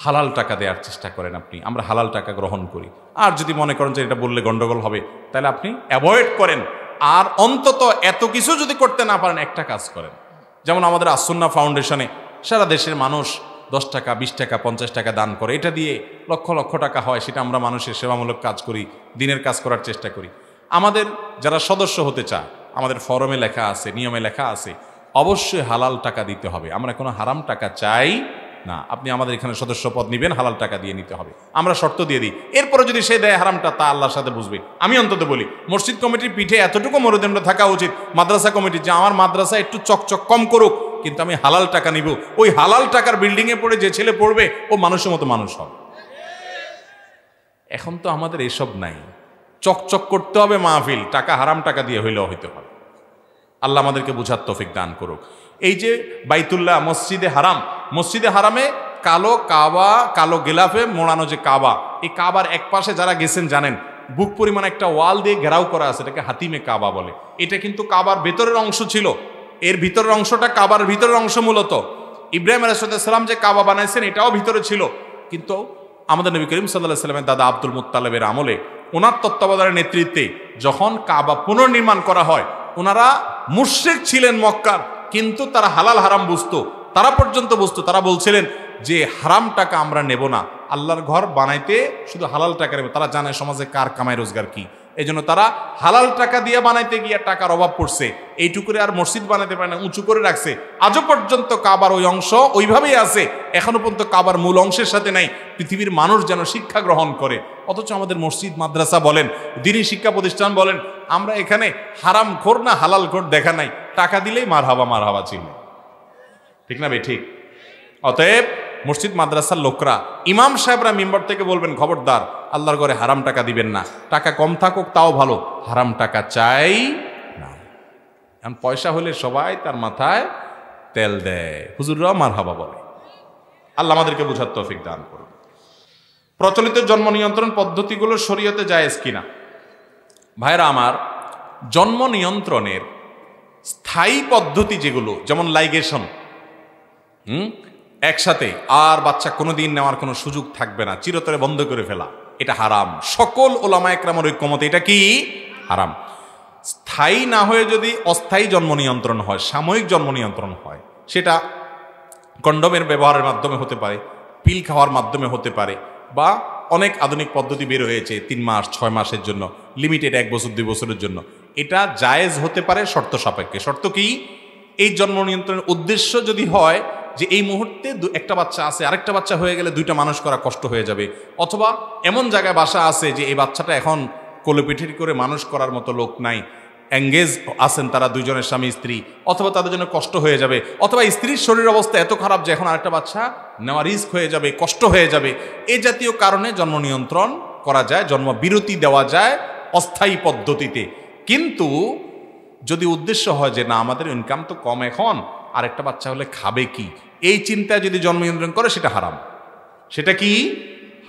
হালাল টাকা দেওয়ার চেষ্টা করেন আপনি, আমরা হালাল টাকা গ্রহণ করি। আর যদি মনে করেন যে এটা বললে গন্ডগোল হবে, তাহলে আপনি অ্যাভয়েড করেন। আর অন্তত এত কিছু যদি করতে না পারেন, একটা কাজ করেন, যেমন আমাদের আসুন্নাহ ফাউন্ডেশনে সারা দেশের মানুষ 10 টাকা 20 টাকা 50 টাকা দান করে, এটা দিয়ে লক্ষ লক্ষ টাকা হয়, সেটা আমরা মানুষের সেবামূলক কাজ করি, দিনের কাজ করার চেষ্টা করি। আমাদের যারা সদস্য হতে চায়, আমাদের ফরমে লেখা আছে, নিয়মে লেখা আছে, অবশ্যই হালাল টাকা দিতে হবে, আমরা কোনো হারাম টাকা চাই না। আপনি আমাদের এখানে সদস্য পদ নেবেন, হালাল টাকা দিয়ে নিতে হবে, আমরা শর্ত দিয়ে দিই। এরপরে যদি সে দেয় হারামটা, তা আল্লাহর সাথে বুঝবে। আমি অন্তত বলি, মসজিদ কমিটির পিঠে এতটুকু মেরুদণ্ড থাকা উচিত, মাদ্রাসা কমিটির, যে আমার মাদ্রাসা একটু চকচক কম করুক, কিন্তু আমি হালাল টাকা নিব। ওই হালাল টাকার বিল্ডিংয়ে পড়ে যে ছেলে পড়বে, ও মানুষের মতো মানুষ হবে। এখন তো আমাদের এসব নাই, চকচক করতে হবে মাহফিল, টাকা হারাম টাকা দিয়ে হইলেও হইতে হবে। আল্লাহ আমাদেরকে বুঝার তৌফিক দান করুক। এই যে বাইতুল্লাহ, মসজিদে হারাম, মসজিদে হারামে কালো কাবা, কালো গেলাফে মোড়ানো যে কাবা, এই কাবার এক পাশে যারা গেছেন জানেন, বুক পরিমাণ একটা ওয়াল দিয়ে ঘেরাও করা আছে, এটাকে হাতিমে কাবা বলে। এটা কিন্তু কাবার ভেতরের অংশ ছিল, এর ভিতরের অংশটা কাবার ভিতরের অংশ। মূলত ইব্রাহিম আলাইহিস সালাম যে কাবা বানাইছেন, এটাও ভিতরে ছিল। কিন্তু আমাদের নবী করিম সাল্লাল্লাহু আলাইহি সাল্লামের দাদা আব্দুল মুত্তালিবের আমলে, ওনার তত্ত্বাবধানের নেতৃত্বে যখন কাবা পুনর্নির্মাণ করা হয়, ওনারা মুশরিক ছিলেন মক্কার, কিন্তু তারা হালাল হারাম বুঝতো, তারা পর্যন্ত বুঝতো। তারা বলছিলেন যে হারাম টাকা আমরা নেব না, আল্লাহর ঘর বানাইতে শুধু হালাল টাকা নেব। তারা জানে সমাজে কার কামাই রোজগার কি, এই জন্য তারা হালাল টাকা দিয়ে বানাইতে গিয়ে টাকার অভাব পড়ছে, এইটুকুরে আর মসজিদ বানাইতে পারে না, উঁচু করে রাখছে। আজও পর্যন্ত কাবার ওই অংশ ওইভাবেই আছে, এখনো পর্যন্ত কাবার মূল অংশের সাথে নাই। পৃথিবীর মানুষ যেন শিক্ষা গ্রহণ করে। অথচ আমাদের মসজিদ মাদ্রাসা বলেন, দ্বীনি শিক্ষা প্রতিষ্ঠান বলেন, আমরা এখানে হারাম খোর না হালাল খোর দেখা নাই, টাকা দিলেই মারহাবা মারহাবা ছিল, ঠিক না ভাই? ঠিক। অতএব মসজিদ মাদ্রাসার লোকরা, ইমাম সাহেবরা মিম্বর থেকে বলবেন, খবরদার আল্লাহর ঘরে হারাম টাকা দিবেন না, টাকা কম থাকুক তাও ভালো, হারাম টাকা চাই না। এখন পয়সা হলে সবাই তার মাথায় তেল দেয়, হুজুররাও মারহাবা বলে। আল্লাহ আমাদেরকে বুঝার তৌফিক দান করুন। প্রচলিত জন্ম নিয়ন্ত্রণ পদ্ধতিগুলো শরীয়তে জায়েজ কিনা? ভাইরা আমার, জন্ম নিয়ন্ত্রণের স্থায়ী পদ্ধতি যেগুলো, যেমন লাইগেশন, একসাথে আর বাচ্চা কোনোদিন নেওয়ার কোনো সুযোগ থাকবে না, চিরতরে বন্ধ করে ফেলা, এটা হারাম। সকল ওলামা একরামের ঐক্যমতে এটা কি হারাম। স্থায়ী না হয়ে যদি অস্থায়ী জন্ম নিয়ন্ত্রণ হয়, সাময়িক জন্ম নিয়ন্ত্রণ হয়, সেটা কন্ডমের ব্যবহারের মাধ্যমে হতে পারে, পিল খাওয়ার মাধ্যমে হতে পারে, বা অনেক আধুনিক পদ্ধতি বের হয়েছে 3 মাস 6 মাসের জন্য, লিমিটেড 1 বছর 2 বছরের জন্য। এটা জায়েজ হতে পারে শর্ত সাপেক্ষে। শর্ত কি? এই জন্ম নিয়ন্ত্রণের উদ্দেশ্য যদি হয় যে এই মুহূর্তে একটা বাচ্চা আছে, আরেকটা বাচ্চা হয়ে গেলে 2টা মানুষ করা কষ্ট হয়ে যাবে, অথবা এমন জায়গায় বাসা আছে যে এই বাচ্চাটা এখন কোলেপিঠের করে মানুষ করার মতো লোক নাই, এঙ্গেজ আছেন তারা 2 জনের স্বামী স্ত্রী, অথবা তাদের জন্য কষ্ট হয়ে যাবে, অথবা স্ত্রীর শরীর অবস্থা এত খারাপ যে এখন আরেকটা বাচ্চা নেওয়া রিস্ক হয়ে যাবে, কষ্ট হয়ে যাবে, এই জাতীয় কারণে জন্ম নিয়ন্ত্রণ করা যায়, জন্ম বিরতি দেওয়া যায় অস্থায়ী পদ্ধতিতে। কিন্তু যদি উদ্দেশ্য হয় যে না আমাদের ইনকাম তো কম, এখন আরেকটা বাচ্চা হলে খাবে কি, এই চিন্তায় যদি জন্ম নিয়ন্ত্রণ করে, সেটা হারাম। সেটা কি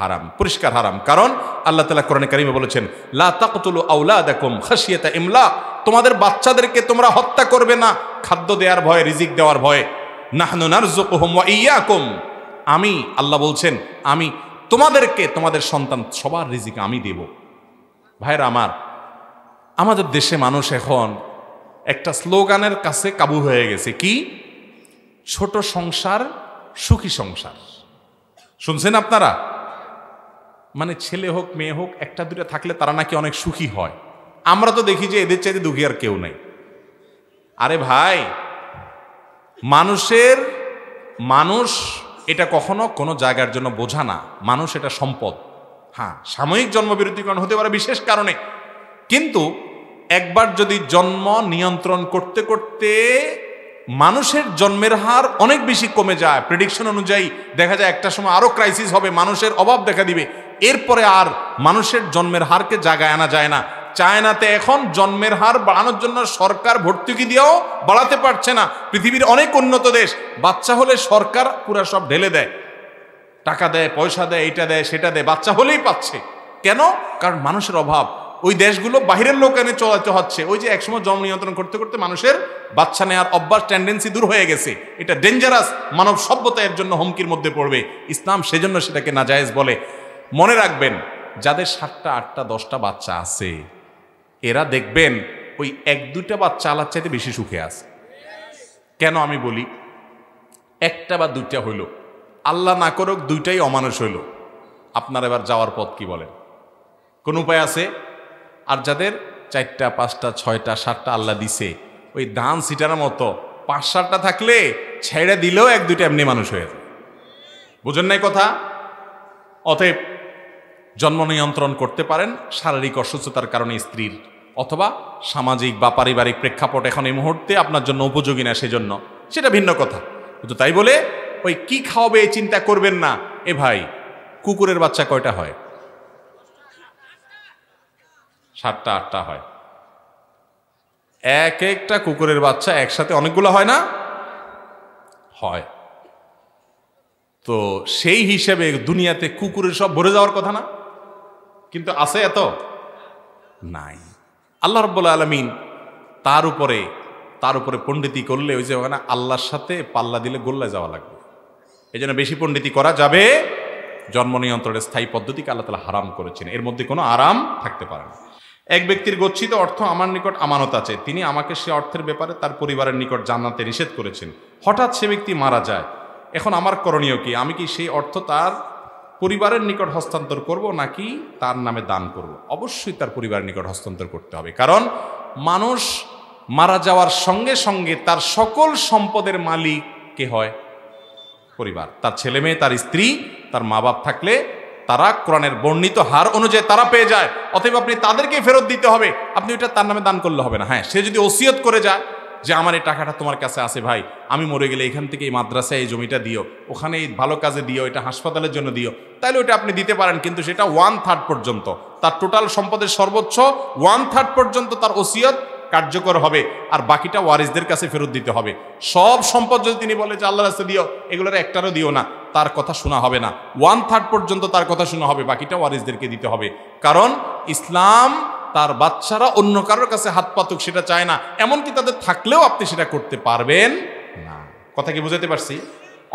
হারাম, পরিষ্কার হারাম। কারণ আল্লাহ তাআলা কোরআনে কারিমে বলেছেন, লা তাকতুলু আওলাদাকুম খাশিয়াতা ইমলাক, তোমাদের বাচ্চাদেরকে তোমরা হত্যা করবে না খাদ্য দেওয়ার ভয়ে, রিজিক দেওয়ার ভয়ে। নাহনু নারযুকুহুম ওয়া ইয়্যাকুম, আমি আল্লাহ বলছেন আমি তোমাদেরকে, তোমাদের সন্তান সবার রিজিক আমি দেব। ভাইরা আমার, আমাদের দেশে মানুষ এখন একটা স্লোগানের কাছে কাবু হয়ে গেছে, কি? ছোট সংসার সুখী সংসার। শুনছেন আপনারা? মানে ছেলে হোক মেয়ে হোক, 1-2টা থাকলে তারা নাকি অনেক সুখী হয়। আমরা তো দেখি যে এদের চাইতে দুঃখী আর কেউ নেই। আরে ভাই, মানুষ এটা কখনো কোনো জায়গার জন্য বোঝা না, মানুষ এটা সম্পদ। হ্যাঁ, সাময়িক জন্মবিরতিকরণ হতে পারে বিশেষ কারণে, কিন্তু একবার যদি জন্ম নিয়ন্ত্রণ করতে করতে মানুষের জন্মের হার অনেক বেশি কমে যায়, প্রেডিকশন অনুযায়ী দেখা যায় একটা সময় আরো ক্রাইসিস হবে, মানুষের অভাব দেখা দিবে, এরপরে আর মানুষের জন্মের হারকে জায়গায় আনা যায় না। চায়নাতে এখন জন্মের হার বাড়ানোর জন্য সরকার ভর্তুকি দিয়েও বাড়াতে পারছে না। পৃথিবীর অনেক উন্নত দেশ বাচ্চা হলে সরকার পুরা সব ঢেলে দেয়, টাকা দেয়, পয়সা দেয়, এটা দেয় সেটা দেয়, বাচ্চা হলেই পাচ্ছে। কেন? কারণ মানুষের অভাব। ওই দেশগুলো বাহিরের লোক এনে চলাতে হচ্ছে। ওই যে একসময় জন্ম নিয়ন্ত্রণ করতে করতে মানুষের বাচ্চা নেওয়ার অভ্যাস, টেন্ডেন্সি দূর হয়ে গেছে। এটা ডেঞ্জারাস, মানব সভ্যতা এর জন্য হুমকির মধ্যে পড়বে। ইসলাম সেজন্য সেটাকে নাজায়েজ বলে। মনে রাখবেন, যাদের 7টা 8টা 10টা বাচ্চা আছে এরা দেখবেন ওই 1-2টা বাচ্চা আলার চাইতে বেশি সুখে আছে। কেন আমি বলি, 1টা বা 2টা হইল, আল্লাহ না করুক 2টাই অমানুষ হইল, আপনার এবার যাওয়ার পথ কি বলেন? কোন উপায় আছে? আর যাদের 4টা 5টা 6টা 7টা আল্লাহ দিছে, ওই ধান সিটার মতো 5-7টা থাকলে ছেড়ে দিলেও 1-2টা এমনি মানুষ হয়ে যায়। বুঝেন নাই কথা? অতএব জন্ম নিয়ন্ত্রণ করতে পারেন শারীরিক অসুস্থতার কারণে স্ত্রীর, অথবা সামাজিক বা পারিবারিক প্রেক্ষাপট এখন এই মুহূর্তে আপনার জন্য উপযোগী না, সেজন্য সেটা ভিন্ন কথা। কিন্তু তাই বলে ওই কি খাওয়াবে এই চিন্তা করবেন না। এ ভাই, কুকুরের বাচ্চা কয়টা হয়? 7টা 8টা হয়। একটা কুকুরের বাচ্চা একসাথে অনেকগুলো হয় না? হয়। তো সেই হিসেবে দুনিয়াতে কুকুরের সব ভরে যাওয়ার কথা না, কিন্তু আছে এত নাই। আল্লাহ রাব্বুল আলামিন তার উপরে পণ্ডিতি করলে ওই যে ওখানে আল্লাহর সাথে পাল্লা দিলে গোল্লায় যাওয়া লাগবে। এই জন্য বেশি পণ্ডিতি করা যাবে। জন্ম নিয়ন্ত্রণের স্থায়ী পদ্ধতিকে আল্লাহ তাআলা হারাম করেছেন, এর মধ্যে কোনো আরাম থাকতে পারে না। এক ব্যক্তির গচ্ছিত অর্থ আমার নিকট আমানত আছে, তিনি আমাকে সে অর্থের ব্যাপারে তার পরিবারের নিকট জানাতে নিষেধ করেছেন। হঠাৎ সে ব্যক্তি মারা যায়, এখন আমার করণীয় কি? আমি কি সেই অর্থ তার পরিবারের নিকট হস্তান্তর করব নাকি তার নামে দান করব? অবশ্যই তার পরিবারের নিকট হস্তান্তর করতে হবে, কারণ মানুষ মারা যাওয়ার সঙ্গে সঙ্গে তার সকল সম্পদের মালিক কে হয়? পরিবার। তার ছেলে মেয়ে, তার স্ত্রী, তার মা বাপ থাকলে তারা কোরআনের বর্ণিত হার অনুযায়ী তারা পেয়ে যায়। অতএব আপনি তাদেরকে ফেরত দিতে হবে, আপনি ওইটা তার নামে দান করলে হবে না। হ্যাঁ, সে যদি ওসিয়ত করে যায় যে আমার এই টাকাটা তোমার কাছে আছে ভাই, আমি মরে গেলে এখান থেকে এই মাদ্রাসায় এই জমিটা দিও, ওখানে এই ভালো কাজে দিও, এটা হাসপাতালের জন্য দিও, তাহলে ওইটা আপনি দিতে পারেন। কিন্তু সেটা 1/3 পর্যন্ত, তার টোটাল সম্পদের সর্বোচ্চ 1/3 পর্যন্ত তার ওসিয়ত কার্যকর হবে, আর বাকিটা ওয়ারিসদের কাছে ফেরত দিতে হবে। সব সম্পদ যদি তিনি বলে যে আল্লাহর রাস্তায় দিও, এগুলোর একটারও দিও না, তার কথা শোনা হবে না। 1/3 পর্যন্ত তার কথা শোনা হবে, বাকিটা ওয়ারিসদেরকে দিতে হবে। কারণ ইসলাম তার বাচ্চারা অন্য কারোর কাছে হাত পাতুক সেটা চায় না, এমনকি তাদের থাকলেও আপনি সেটা করতে পারবেন না। কথা কি বুঝাতে পারছি?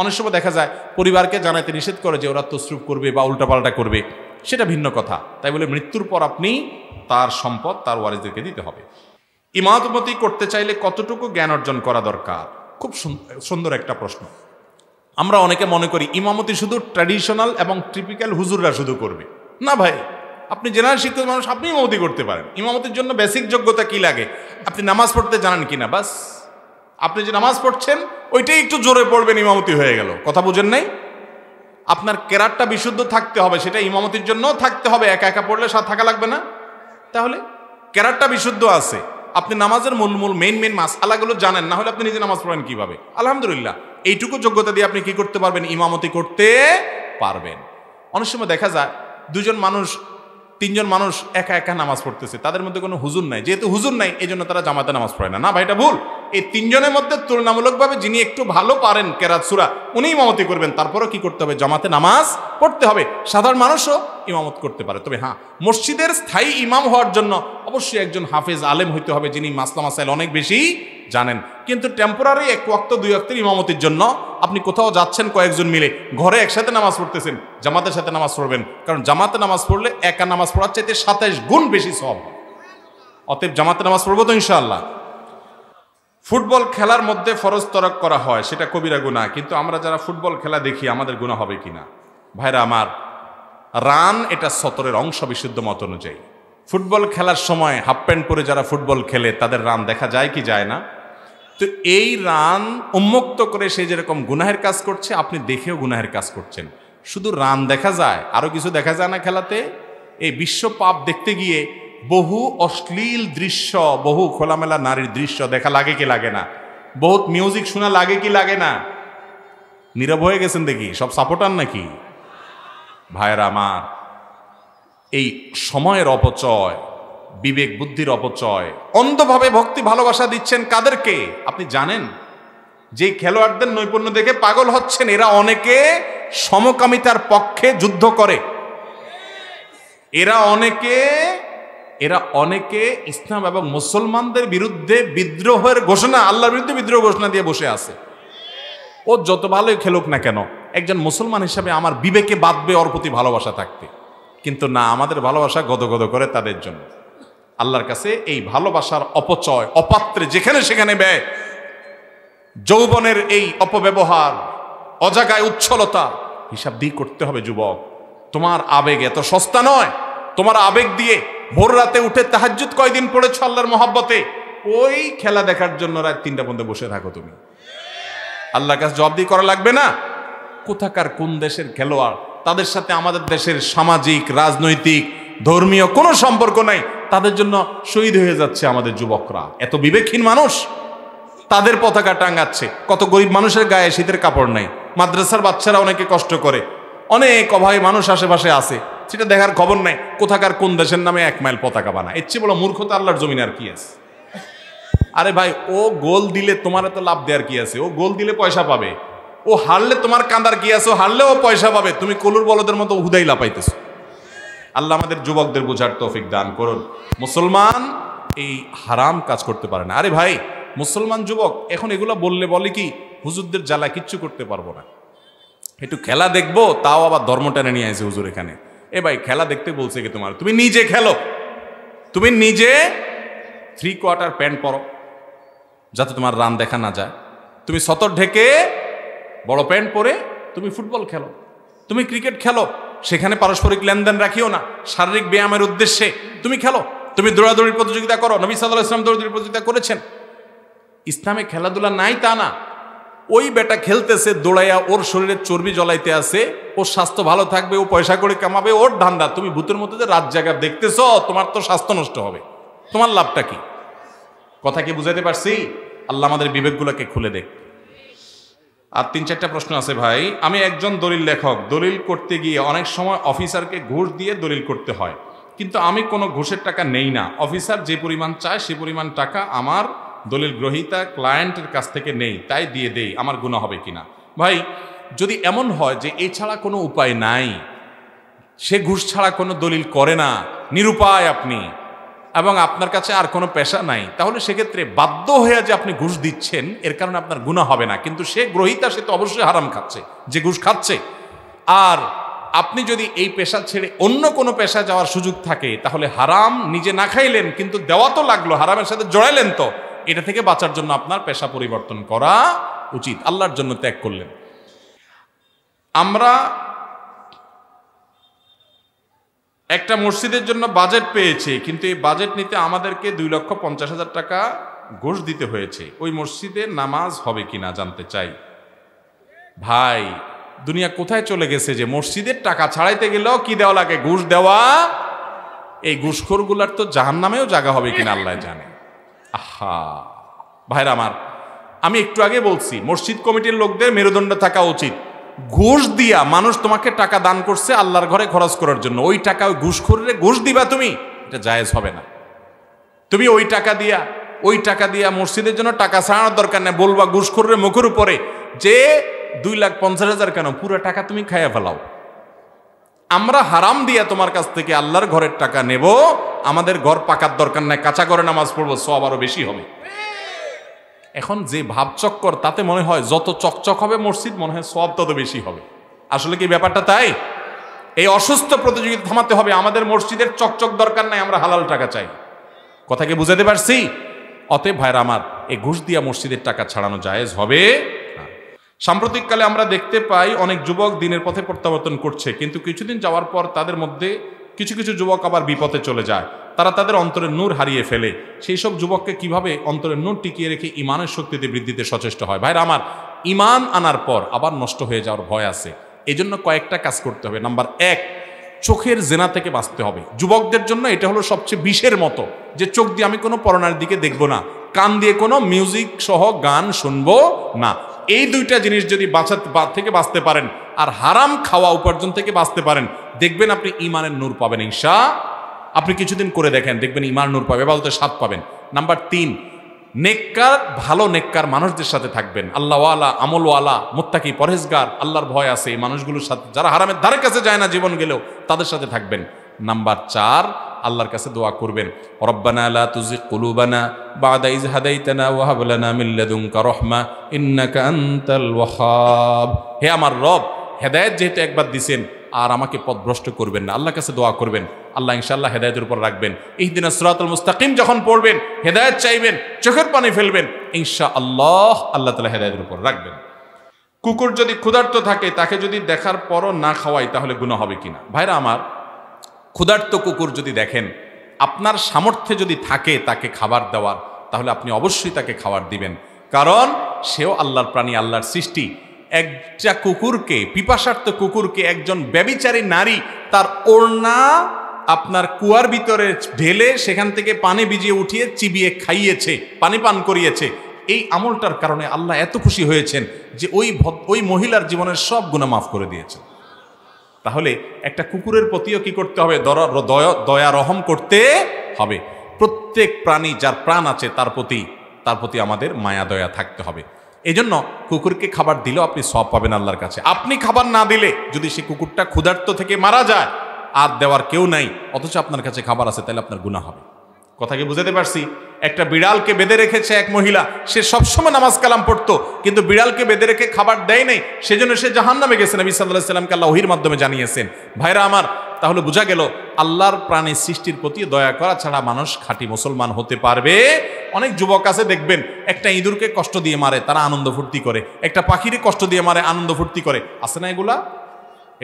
অনেক সময় দেখা যায় পরিবারকে জানাতে নিষেধ করে যে ওরা তসরুফ করবে বা উল্টাপাল্টা করবে, সেটা ভিন্ন কথা। তাই বলে মৃত্যুর পর আপনি তার সম্পদ তার ওয়ারিসদেরকে দিতে হবে। ইমামতি করতে চাইলে কতটুকু জ্ঞান অর্জন করা দরকার? খুব সুন্দর একটা প্রশ্ন। আমরা অনেকে মনে করি ইমামতি শুধু ট্র্যাডিশনাল এবং টিপিক্যাল হুজুররা শুধু করবে। না ভাই, আপনি জেনারেল শিক্ষিত মানুষ, আপনি ইমামতি করতে পারেন। ইমামতির জন্য বেসিক যোগ্যতা কি লাগে? আপনি নামাজ পড়তে জানেন কিনা, বাস। আপনি যে নামাজ পড়ছেন ওইটাই একটু জোরে পড়বেন, ইমামতি হয়ে গেল। কথা বুঝেন নাই? আপনার কেরাতটা বিশুদ্ধ থাকতে হবে, সেটা ইমামতির জন্য থাকতে হবে। একা একা পড়লে সাথে থাকা লাগবে না। তাহলে কেরাতটা বিশুদ্ধ আছে, আপনি নামাজের মূল মেইন মাসআলাগুলো জানেন, না হলে আপনি নিজে নামাজ পড়েন কিভাবে? আলহামদুলিল্লাহ, এইটুকু যোগ্যতা দিয়ে আপনি কি করতে পারবেন? ইমামতি করতে পারবেন। অনেক সময় দেখা যায় 2জন মানুষ 3জন মানুষ একা একা নামাজ পড়তেছে, তাদের মধ্যে কোনো হুজুর নাই। যেহেতু হুজুর নাই, এই জন্য তারা জামাতে নামাজ পড়ে না। না ভাই, এটা ভুল। এই 3জনের মধ্যে তুলনামূলকভাবে যিনি একটু ভালো পারেন কেরাত সূরা, উনি ইমামতি করবেন। তারপরও কি করতে হবে? জামাতে নামাজ পড়তে হবে। সাধারণ মানুষও ইমামত করতে পারে। তবে হ্যাঁ, মসজিদের স্থায়ী ইমাম হওয়ার জন্য অবশ্যই একজন হাফেজ আলেম হইতে হবে, যিনি মাসলা মাসাইল অনেক বেশি জানেন। কিন্তু টেম্পোরারি 1 ওয়াক্ত 2 ওয়াক্তের ইমামতির জন্য আপনি কোথাও যাচ্ছেন, কয়েকজন মিলে ঘরে একসাথে নামাজ পড়তেছেন, জামাতের সাথে নামাজ পড়বেন। কারণ জামাতে নামাজ পড়লে একা নামাজ পড়ার চাইতে 27 গুণ বেশি সওয়াব। অতএব জামাতে নামাজ পড়বো তো ইনশাআল্লাহ। ফুটবল খেলার মধ্যে ফরজ তরক করা হয়, সেটা কবিরা গুনাহ। কিন্তু আমরা যারা ফুটবল খেলা দেখি, আমাদের গুনাহ হবে কিনা? ভাইরা আমার, রান এটা সতরের অংশ বিশুদ্ধ মত অনুযায়ী। ফুটবল খেলার সময় হাফ প্যান্ট পরে যারা ফুটবল খেলে তাদের রান দেখা যায় কি যায় না? তো এই রান উন্মুক্ত করে সে যেরকম গুনাহের কাজ করছে, আপনি দেখেও গুনাহের কাজ করছেন। শুধু রান দেখা যায়, আরো কিছু দেখা যায় না খেলাতে? এই বিশ্ব পাপ দেখতে গিয়ে বহু অশ্লীল দৃশ্য, বহু খোলামেলা নারীর দৃশ্য দেখা লাগে কি লাগে না? বহুত মিউজিক শোনা লাগে কি লাগে না? নীরব হয়ে গেছেন দেখি, সব সাপোর্টার নাকি? ভাইরা আমার, এই সময়ের অপচয়, বিবেক বুদ্ধির অপচয়, অন্ধভাবে ভক্তি ভালোবাসা দিচ্ছেন কাদেরকে আপনি জানেন? যে খেলোয়াড়দের নৈপুণ্য দেখে পাগল হচ্ছেন, এরা অনেকে সমকামিতার পক্ষে যুদ্ধ করে, এরা অনেকে ইসলাম এবং মুসলমানদের বিরুদ্ধে বিদ্রোহের ঘোষণা, আল্লাহর বিরুদ্ধে বিদ্রোহ ঘোষণা দিয়ে বসে আছে। ও যত ভালোই খেলুক না কেন, একজন মুসলমান হিসাবে আমার বিবেকে বাঁধবে ওর প্রতি ভালোবাসা থাকতে, কিন্তু না, আমাদের ভালোবাসা গদগদ করে তাদের জন্য। আল্লাহর কাছে এই ভালোবাসার অপচয়, অপাত্রে যেখানে সেখানে ব্যয়, যৌবনের এই অপব্যবহার, অজাগায় উচ্ছলতা, হিসাব দিয়ে করতে হবে যুবক। তোমার আবেগ এত সস্তা নয়। তোমার আবেগ দিয়ে ভোর রাতে উঠে তাহাজ্জুদ কয়দিন পড়েছ আল্লাহর মহব্বতে, ওই খেলা দেখার জন্য রাত 3টা পর্যন্ত বসে থাকো তুমি। আল্লাহর কাছে জবাবদিহি করা লাগবে না? কোথাকার কোন দেশের খেলোয়াড়, তাদের সাথে আমাদের দেশের সামাজিক, রাজনৈতিক, ধর্মীয় কোনো সম্পর্ক নাই, তাদের জন্য শহীদ হয়ে যাচ্ছে আমাদের যুবকরা। এত বিবেকহীন মানুষ তাদের পতাকা টাঙ্গাচ্ছে। কত গরিব মানুষের গায়ে শীতের কাপড় নাই, মাদ্রাসার বাচ্চারা অনেকে কষ্ট করে, অনেক অভাবী মানুষ আশেপাশে আছে, সেটা দেখার খবর নাই। কোথাকার কোন দেশের নামে 1 মাইল পতাকা বানায়, এর চেয়ে বড় মূর্খতা আল্লাহর জমিনে আর কি আছে? আরে ভাই, ও গোল দিলে তোমার এত লাভ দেওয়ার কি আছে? ও গোল দিলে পয়সা পাবে, ও হারলে তোমার কান্দার কি আছে? ও হারলে ও পয়সা পাবে, তুমি কলুর বলদের মতো হুদাই লাপাইতেছ। আল্লাহ আমাদের যুবকদের বোঝার তৌফিক দান করুন। মুসলমান এই হারাম কাজ করতে পারে না। আরে ভাই, মুসলমান যুবক এখন এগুলো বললে বলে কি, হুজুরদের জ্বালা কিচ্ছু করতে পারবো না, একটু খেলা দেখবো, তাও আবার ধর্ম টেনে নিয়ে আসে হুজুর এখানে। এ ভাই, খেলা দেখতে বলছে কি তোমার? তুমি নিজে খেলো, তুমি নিজে 3/4 প্যান্ট পরো যাতে তোমার রান দেখা না যায়, তুমি সতর ঢেকে বড় প্যান্ট পরে তুমি ফুটবল খেলো, তুমি ক্রিকেট খেলো, সেখানে পারস্পরিক লেনদেন রাখিও না, শারীরিক ব্যায়ামের উদ্দেশ্যে তুমি খেলো, তুমি দৌড়াদৌড়ির প্রতিযোগিতা করো। নবী সাল্লাল্লাহু আলাইহি ওয়াসাল্লাম দৌড়াদৌড়ির প্রতিযোগিতা করেছেন। ইসলামে খেলাধুলা নাই তা না, ওই বেটা খেলতেছে, দৌড়াইয়া ওর শরীরের চর্বি জ্বলাইতে আছে, ওর স্বাস্থ্য ভালো থাকবে, ও পয়সা করে কামাবে, ওর ধান্দা। তুমি ভূতের মধ্যে যে রাত জাগা দেখতেছ, তোমার তো স্বাস্থ্য নষ্ট হবে, তোমার লাভটা কি? কথা কি বুঝাইতে পারছি? আল্লাহ আমাদের বিবেকগুলোকে খুলে দেখ। আর 3-4টা প্রশ্ন আছে ভাই। আমি একজন দলিল লেখক, দলিল করতে গিয়ে অনেক সময় অফিসারকে ঘুষ দিয়ে দলিল করতে হয়, কিন্তু আমি কোনো ঘুষের টাকা নেই না, অফিসার যে পরিমাণ চায় সে পরিমাণ টাকা আমার দলিল গ্রহীতা ক্লায়েন্টের কাছ থেকে নেই, তাই দিয়ে দেই, আমার গুনাহ হবে কিনা? ভাই, যদি এমন হয় যে এছাড়া কোনো উপায় নাই, সে ঘুষ ছাড়া কোনো দলিল করে না, নিরুপায় আপনি, এবং আপনার কাছে আর কোনো পেশা নাই, তাহলে সেক্ষেত্রে বাধ্য হয়ে যে আপনি ঘুষ দিচ্ছেন, এর কারণে আপনার গুনাহ হবে না। কিন্তু সে গ্রহীতা, সে তো অবশ্যই হারাম খাচ্ছে, যে ঘুষ খাচ্ছে। আর আপনি যদি এই পেশা ছেড়ে অন্য কোনো পেশা যাওয়ার সুযোগ থাকে, তাহলে হারাম নিজে না খাইলেন, কিন্তু দেওয়া তো লাগলো, হারামের সাথে জড়াইলেন, তো এটা থেকে বাঁচার জন্য আপনার পেশা পরিবর্তন করা উচিত, আল্লাহর জন্য ত্যাগ করলেন। আমরা একটা মসজিদের জন্য বাজেট পেয়েছি, কিন্তু এই বাজেট নিতে আমাদেরকে 2,50,000 টাকা ঘুষ দিতে হয়েছে, ওই মসজিদে নামাজ হবে কিনা জানতে চাই। ভাই, দুনিয়া কোথায় চলে গেছে যে মসজিদের টাকা ছাড়াইতে গেলেও কি দেওয়া লাগে? ঘুষ দেওয়া। এই ঘুষখোরগুলার তো জাহান্নামেও জায়গা হবে কিনা আল্লাহ জানে। আহা ভাইরা আমার, আমি একটু আগে বলছি মসজিদ কমিটির লোকদের মেরুদণ্ড থাকা উচিত। ঘুষ দিয়া মানুষ তোমাকে টাকা দান করছে আল্লাহর ঘরে খরচ করার জন্য, ওই টাকা ওই ঘুষখোররে ঘুষ দিবা তুমি, এটা জায়েজ হবে না। তুমি ওই টাকা দিয়া মসজিদের জন্য টাকা ছাড়ানোর দরকার নেই, বলবা ঘুষখোররে মুখের উপরে যে 2,50,000 কেন, পুরো টাকা তুমি খাইয়া ফেলাও। আমরা হারাম দিয়া তোমার কাছ থেকে আল্লাহর ঘরের টাকা নেব, আমাদের ঘর পাকার দরকার নাই, কাঁচা ঘরে নামাজ পড়বো, সওয়াব আরো বেশি হবে। এখন যে ভাবচক্কর, তাতে মনে হয় যত চকচক হবে মসজিদ, মনে হয় সওয়াব তত বেশি হবে। আসলে কি ব্যাপারটা তাই? এই অসুস্থ প্রতিযোগিতা থামাতে হবে। আমাদের মসজিদের চকচক দরকার নাই, আমরা হালাল টাকা চাই। কথা কি বুঝাতে পারছি? অতএব ভাইরা আমার, এই ঘুষ দিয়া মসজিদের টাকা ছাড়ানো জায়েজ হবে না। সাম্প্রতিককালে আমরা দেখতে পাই অনেক যুবক দিনের পথে প্রত্যাবর্তন করছে, কিন্তু কিছুদিন যাওয়ার পর তাদের মধ্যে কিছু কিছু যুবক আবার বিপথে চলে যায়, তারা তাদের অন্তরের নূর হারিয়ে ফেলে। সেই সব যুবককে কিভাবে অন্তরের নূর টিকিয়ে রেখে ইমানের শক্তিতে বৃদ্ধিতে সচেষ্ট হয়? ভাইরা আমার, ইমান আনার পর আবার নষ্ট হয়ে যাওয়ার ভয় আছে, এই জন্য কয়েকটা কাজ করতে হবে। নাম্বার 1, চোখের জেনা থেকে বাঁচতে হবে। যুবকদের জন্য এটা হলো সবচেয়ে বিষের মতো, যে চোখ দিয়ে আমি কোনো পরনার দিকে দেখবো না, কান দিয়ে কোনো মিউজিক সহ গান শুনবো না। এই দুইটা জিনিস যদি থেকে বাঁচতে পারেন, আর হারাম খাওয়া উপার্জন থেকে বাঁচতে পারেন, দেখবেন আপনি ইমানের নূর পাবেন ইনশাআল্লাহ। আপনি কিছুদিন করে দেখেন, দেখবেন ইমান নূর পাবে, ইবাদতের স্বাদ পাবেন। নাম্বার 3, নেককার ভালো নেককার মানুষদের সাথে থাকবেন, আল্লাহওয়ালা, আমলওয়ালা, মুত্তাকি, পরহেজগার, আল্লাহর ভয় আছে এই মানুষগুলোর সাথে, যারা হারামের ধারে কাছে যায় না জীবন গেলেও, তাদের সাথে থাকবেন। নাম্বার 4, আল্লাহর কাছে দোয়া করবেন, রব্বানা লা তুজিগ কুলুবানা বা'দা ইয হাদাইতানা ওয়া হাব লানা মিন লাদুনকা রাহমা ইন্নাকা আনতাল ওয়াহ্হাব। হে আমার রব, হেদায়েত যেহেতু একবার দিবেন আর আমাকে পথভ্রষ্ট করবেন না। আল্লাহর কাছে দোয়া করবেন, আল্লাহ ইনশাআল্লাহ হেদায়েতের উপর রাখবেন। ইহদিনাস সিরাতাল মুস্তাকিম যখন পড়বেন, হেদায়েত চাইবেন, চোখের পানি ফেলবেন, ইনশাআল্লাহ আল্লাহ তাআলা হেদায়েতের উপর রাখবেন। কুকুর যদি ক্ষুধার্ত থাকে, তাকে যদি দেখার পরও না খাওয়াই, তাহলে গুনাহ হবে কিনা? ভাইরা আমার, ক্ষুধার্ত কুকুর যদি দেখেন, আপনার সামর্থ্যে যদি থাকে তাকে খাবার দেওয়ার, তাহলে আপনি অবশ্যই তাকে খাবার দিবেন, কারণ সেও আল্লাহর প্রাণী, আল্লাহর সৃষ্টি। একটা কুকুরকে, পিপাসার্ত কুকুরকে একজন ব্যভিচারী নারী তার ওড়না আপনার কুয়ার ভিতরে ঢেলে সেখান থেকে পানি ভিজিয়ে উঠিয়ে চিবিয়ে খাইয়েছে, পানি পান করিয়েছে। এই আমলটার কারণে আল্লাহ এত খুশি হয়েছেন যে ওই মহিলার জীবনের সব গুনাহ মাফ করে দিয়েছেন। তাহলে একটা কুকুরের প্রতিও কি করতে হবে? দয়া রহম করতে হবে। প্রত্যেক প্রাণী যার প্রাণ আছে তার প্রতি আমাদের মায়া দয়া থাকতে হবে। এই জন্য কুকুরকে খাবার দিলেও আপনি সওয়াব পাবেন আল্লাহর কাছে। আপনি খাবার না দিলে যদি সে কুকুরটা ক্ষুধার্ত থেকে মারা যায়, আর দেওয়ার কেউ নাই, অথচ আপনার কাছে খাবার আছে, তাহলে আপনার গুনাহ হবে। কথা কি বুঝাতে পারছি? একটা বিড়ালকে বেঁধে রেখেছে এক মহিলা, সে সবসময় নামাজ কালাম পড়তো, কিন্তু বিড়ালকে বেঁধে রেখে খাবার দেয় নাই, সেজন্য সে জাহান্নামে গেছে। নবী সাল্লাল্লাহু আলাইহি সাল্লামকে আল্লাহ ওহীর মাধ্যমে জানিয়েছেন। ভাইরা আমার, তাহলে বোঝা গেল আল্লাহর প্রাণী সৃষ্টির প্রতি দয়া করা ছাড়া মানুষ খাঁটি মুসলমান হতে পারবে। অনেক যুবক আছে দেখবেন, একটা ইঁদুরকে কষ্ট দিয়ে মারে, তারা আনন্দ ফুর্তি করে, একটা পাখিরে কষ্ট দিয়ে মারে, আনন্দ ফুর্তি করে। আছে না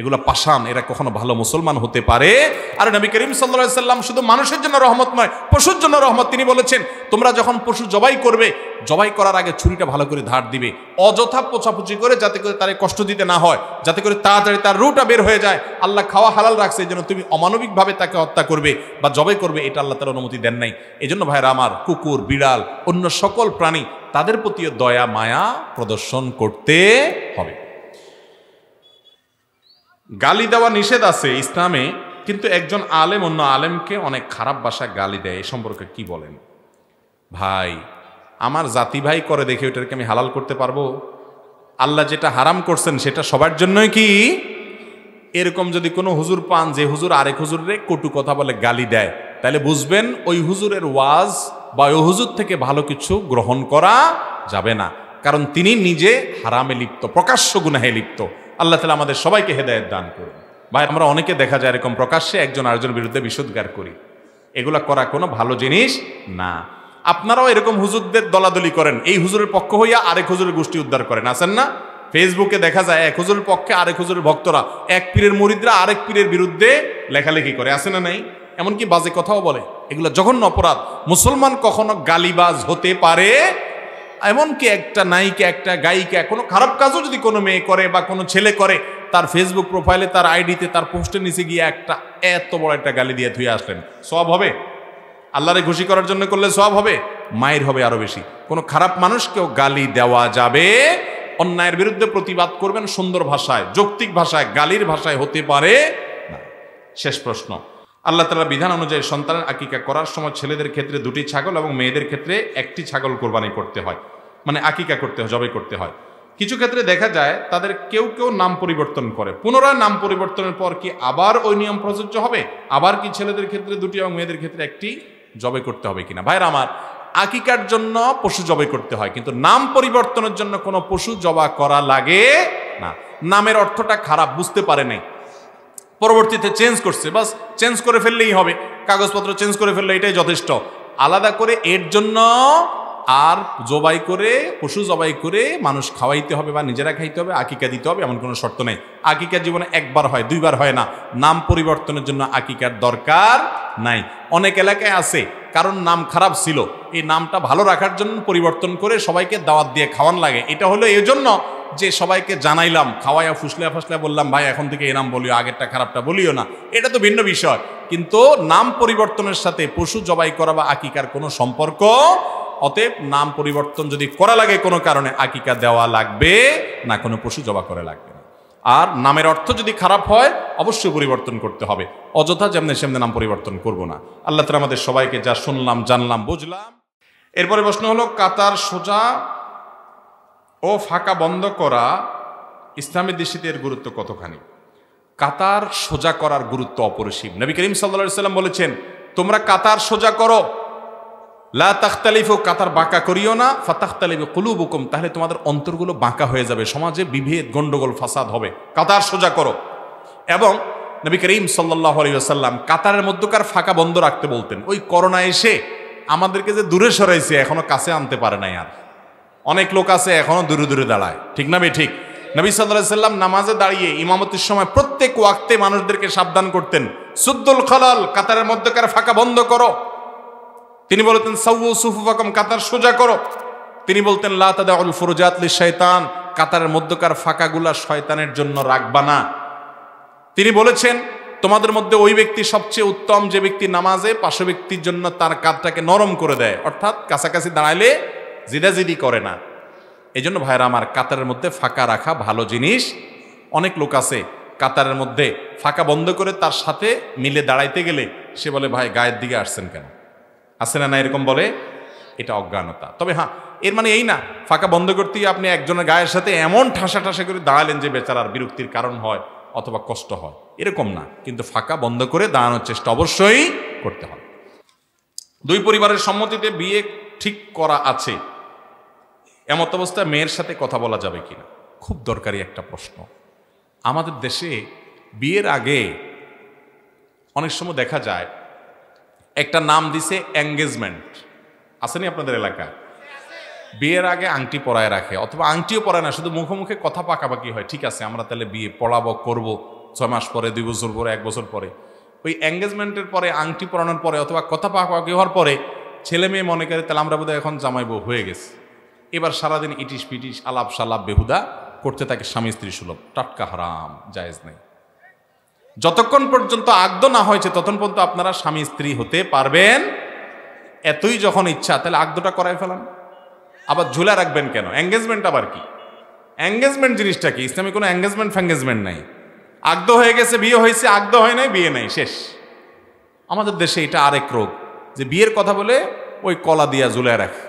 এগুলা পাষাণ, এরা কখনো ভালো মুসলমান হতে পারে? আর নবী করিম সাল্লাল্লাহু আলাইহি সাল্লাম শুধু মানুষের জন্য রহমত নয়, পশুর জন্য রহমত। তিনি বলেছেন, তোমরা যখন পশু জবাই করবে, জবাই করার আগে ছুরিটা ভালো করে ধার দিবে, অযথা পোছাপুছি করে, যাতে করে তারে কষ্ট দিতে না হয়, যাতে করে তাড়াতাড়ি তার রুটা বের হয়ে যায়। আল্লাহ খাওয়া হালাল রাখছে, এই জন্য তুমি অমানবিকভাবে তাকে হত্যা করবে বা জবাই করবে, এটা আল্লাহ তাআলা অনুমতি দেন নাই। এই জন্য ভাইরা আমার, কুকুর, বিড়াল, অন্য সকল প্রাণী, তাদের প্রতিও দয়া মায়া প্রদর্শন করতে হবে। গালি দেওয়া নিষেধ আছে ইসলামে, কিন্তু একজন আলেম অন্য আলেমকে অনেক খারাপ ভাষায় গালি দেয়, এ সম্পর্কে কি বলেন? ভাই, আমার জাতি ভাই করে দেখে ওইটাকে আমি হালাল করতে পারবো? আল্লাহ যেটা হারাম করছেন সেটা সবার জন্যই কি? এরকম যদি কোনো হুজুর পান যে হুজুর আরেক হুজুরে কটু কথা বলে গালি দেয়, তাহলে বুঝবেন ওই হুজুরের ওয়াজ বা ওই হুজুর থেকে ভালো কিছু গ্রহণ করা যাবে না, কারণ তিনি নিজে হারামে লিপ্ত, প্রকাশ্য গুনাহে লিপ্ত। আল্লাহ তাআলা আমাদের সবাইকে হেদায়েত দান করুন। ভাই, আমরা অনেকে দেখা যায় এরকম প্রকাশ্যে একজন আরেকজনের বিরুদ্ধে বিষোদ্গার করি, এগুলা করা কোনো ভালো জিনিস না। আপনারাও এরকম হুজুরদের দলাদলি করেন, এই হুজুরের পক্ষ হইয়া আরেক হুজুরের গোষ্ঠী উদ্ধার করেন, আছেন না? ফেসবুকে দেখা যায় এক হুজুরের পক্ষে আরেক হুজুরের ভক্তরা, এক পীরের মুরিদরা আরেক পীরের বিরুদ্ধে লেখালেখি করে, আছে না নাই? এমনকি বাজে কথাও বলে। এগুলো জঘন্য অপরাধ। মুসলমান কখনো গালিবাজ হতে পারে? এমনকি একটা নায়িকা, একটা গায়িকা কোনো খারাপ কাজও যদি কোনো মেয়ে করে বা কোনো ছেলে করে, তার ফেসবুক প্রোফাইলে, তার আইডিতে, তার পোস্টের নিচে গিয়ে একটা এত বড় একটা গালি দিয়ে ধুয়ে আসলেন, সওয়াব হবে? আল্লাহরে খুশি করার জন্য করলে সওয়াব হবে? মায়ের হবে আরো বেশি। কোনো খারাপ মানুষকেও গালি দেওয়া যাবে? অন্যায়ের বিরুদ্ধে প্রতিবাদ করবেন সুন্দর ভাষায়, যৌক্তিক ভাষায়, গালির ভাষায় হতে পারে না। শেষ প্রশ্ন, আল্লাহ তাআলার বিধান অনুযায়ী সন্তানের আকিকা করার সময় ছেলেদের ক্ষেত্রে 2টি ছাগল এবং মেয়েদের ক্ষেত্রে 1টি ছাগল কোরবানি করতে হয়, মানে আকিকা করতে হয়, জবাই করতে হয়। কিছু ক্ষেত্রে দেখা যায় তাদের কেউ নাম পরিবর্তন করে, পুনরায় নাম পরিবর্তনের পর কি আবার ওই নিয়ম প্রযোজ্য হবে? আবার কি ছেলেদের ক্ষেত্রে 2টি এবং মেয়েদের ক্ষেত্রে 1টি জবাই করতে হবে কিনা? ভাইরা আমার, আকিকার জন্য পশু জবাই করতে হয়, কিন্তু নাম পরিবর্তনের জন্য কোনো পশু জবাই করা লাগে না। নামের অর্থটা খারাপ বুঝতে পারে নাই, পরবর্তীতে চেঞ্জ করছে, বাস চেঞ্জ করে ফেললেই হবে, কাগজপত্র চেঞ্জ করে ফেললে এটাই যথেষ্ট। আলাদা করে এর জন্য আর জবাই করে, পশু জবাই করে মানুষ খাওয়াইতে হবে বা নিজেরা খাইতে হবে, আকিকা দিতে হবে, এমন কোনো শর্ত নেই। আকিকা জীবনে একবার হয়, 2বার হয় না। নাম পরিবর্তনের জন্য আকিকার দরকার নাই। অনেক এলাকায় আছে কারণ নাম খারাপ ছিল, এই নামটা ভালো রাখার জন্য পরিবর্তন করে সবাইকে দাওয়াত দিয়ে খাওয়ান লাগে। এটা হলো এই জন্য যে সবাইকে জানাইলাম, খাওয়াইয়া ফুসলা বললাম, ভাই এখন থেকে এই নাম বলিও, আগেরটা খারাপটা বলিও না, এটা তো ভিন্ন বিষয়। কিন্তু নাম পরিবর্তনের সাথে পশু জবাই করা বা আকিকার কোনো সম্পর্ক, অতএব নাম পরিবর্তন যদি করা লাগে কোনো কারণে, আকিকা দেওয়া লাগবে না, কোনো পশু জবাই করা লাগবে না। আর নামের অর্থ যদি খারাপ হয় অবশ্যই পরিবর্তন করতে হবে, অযথা যেমনি সেমনি নাম পরিবর্তন করব না। আল্লাহ তাআলা আমাদের সবাইকে যা শুনলাম, জানলাম, বুঝলাম। এরপরে প্রশ্ন হলো, কাতার সোজা ও ফাঁকা বন্ধ করা ইসলামের দৃষ্টিতে এর গুরুত্ব কতখানি? কাতার সোজা করার গুরুত্ব অপরিসীম। নবী করিম সাল্লাল্লাহু আলাইহি সাল্লাম বলেছেন, তোমরা কাতার সোজা করো, লা তাখতালিফু, কাতার বাঁকা করিও না, ফাতাখতালিফু কুলুবুকুম, তাহলে তোমাদের অন্তরগুলো বাঁকা হয়ে যাবে, সমাজে বিভেদ, গন্ডগোল, ফাসাদ হবে। কাতার সোজা করো। এবং নবী করিম সাল্লাল্লাহু আলাইহি ওয়াসাল্লাম কাতারের মধ্যকার ফাঁকা বন্ধ রাখতে বলতেন। ওই করোনা এসে আমাদেরকে যে দূরে সরাইছে, এখনো কাছে আনতে পারে নাই। আর অনেক লোক আছে এখনো দূরে দূরে দাঁড়ায়, ঠিক না ঠিক? নবী সাল্লাল্লাহু আলাইহি সাল্লাম নামাজে দাঁড়িয়ে ইমামতির সময় প্রত্যেক ওয়াক্তে মানুষদেরকে সাবধান করতেন, সুদ্দুল খালাল, কাতারের মধ্যকার ফাঁকা বন্ধ করো। তিনি বলতেন সাউউ সুফুফাকুম, কাতার সোজা করো। তিনি বলতেন লা তাদাউল ফুরুজাত লিশ-শাইতান, কাতারের মধ্যকার ফাঁকাগুলা শয়তানের জন্য রাখবা না। তিনি বলেছেন, তোমাদের মধ্যে ওই ব্যক্তি সবচেয়ে উত্তম যে ব্যক্তি নামাজে পার্শ্ব ব্যক্তির জন্য তার কাঁধটাকে নরম করে দেয়, অর্থাৎ কাছাকাছি দাঁড়াইলে জিদাজিদি করে না। এই জন্য ভাইরা আমার, কাতারের মধ্যে ফাঁকা রাখা ভালো জিনিস। অনেক লোক আছে কাতারের মধ্যে ফাঁকা বন্ধ করে তার সাথে মিলে দাঁড়াইতে গেলে সে বলে, ভাই গায়ের দিকে আসছেন কেন? আসে না, এরকম বলে, এটা অজ্ঞানতা। তবে হ্যাঁ, এর মানে এই না ফাঁকা বন্ধ করতে গিয়ে আপনি একজনের গায়ের সাথে এমন ঠাসা ঠাসা করে দাঁড়ালেন যে বেচারার বিরক্তির কারণ হয় অথবা কষ্ট হয়, এরকম না। কিন্তু ফাঁকা বন্ধ করে দাঁড়ানোর চেষ্টা অবশ্যই করতে হবে। দুই পরিবারের সম্মতিতে বিয়ে ঠিক করা আছে, এমত অবস্থায় মেয়ের সাথে কথা বলা যাবে কিনা? খুব দরকারি একটা প্রশ্ন। আমাদের দেশে বিয়ের আগে অনেক সময় দেখা যায় একটা নাম দিছে এঙ্গেজমেন্ট, আসেনি আপনাদের এলাকায়? বিয়ের আগে আংটি পরায় রাখে, অথবা আংটিও পরায় না, শুধু মুখে মুখে কথা পাকাপাকি হয়, ঠিক আছে আমরা তাহলে বিয়ে পড়াবো, করবো 6 মাস পরে, 2 বছর পরে, 1 বছর পরে। ওই এঙ্গেজমেন্টের পরে, আংটি পরানোর পরে অথবা কথা পাকাপাকি হওয়ার পরে ছেলে মেয়ে মনে করে তাহলে আমরা বোধহয় এখন জামাই বউ হয়ে গেছে। এবার সারাদিন ইটিস পিটিস, আলাপ সালাপ, বেহুদা করতে থাকে স্বামী স্ত্রী সুলভ। টাটকা হারাম, জায়েজ নেই। যতক্ষণ পর্যন্ত আগদ না হয়েছে ততক্ষণ পর্যন্ত আপনারা স্বামী স্ত্রী হতে পারবেন। এতই যখন ইচ্ছা তাহলে আগদটা করাই ফেলান। আবার ঝুলা রাখবেন কেন? এঙ্গেজমেন্ট আবার কি? এঙ্গেজমেন্ট জিনিসটা কি? ইসলামে কোনো এঙ্গেজমেন্ট ফ্যাঙ্গেজমেন্ট নাই। আগদ হয়ে গেছে, বিয়ে হয়েছে, আগদ হয় নাই, বিয়ে নাই, শেষ। আমাদের দেশে এটা আরেক রোগ, যে বিয়ের কথা বলে ওই কলা দিয়া ঝুলায় রাখে।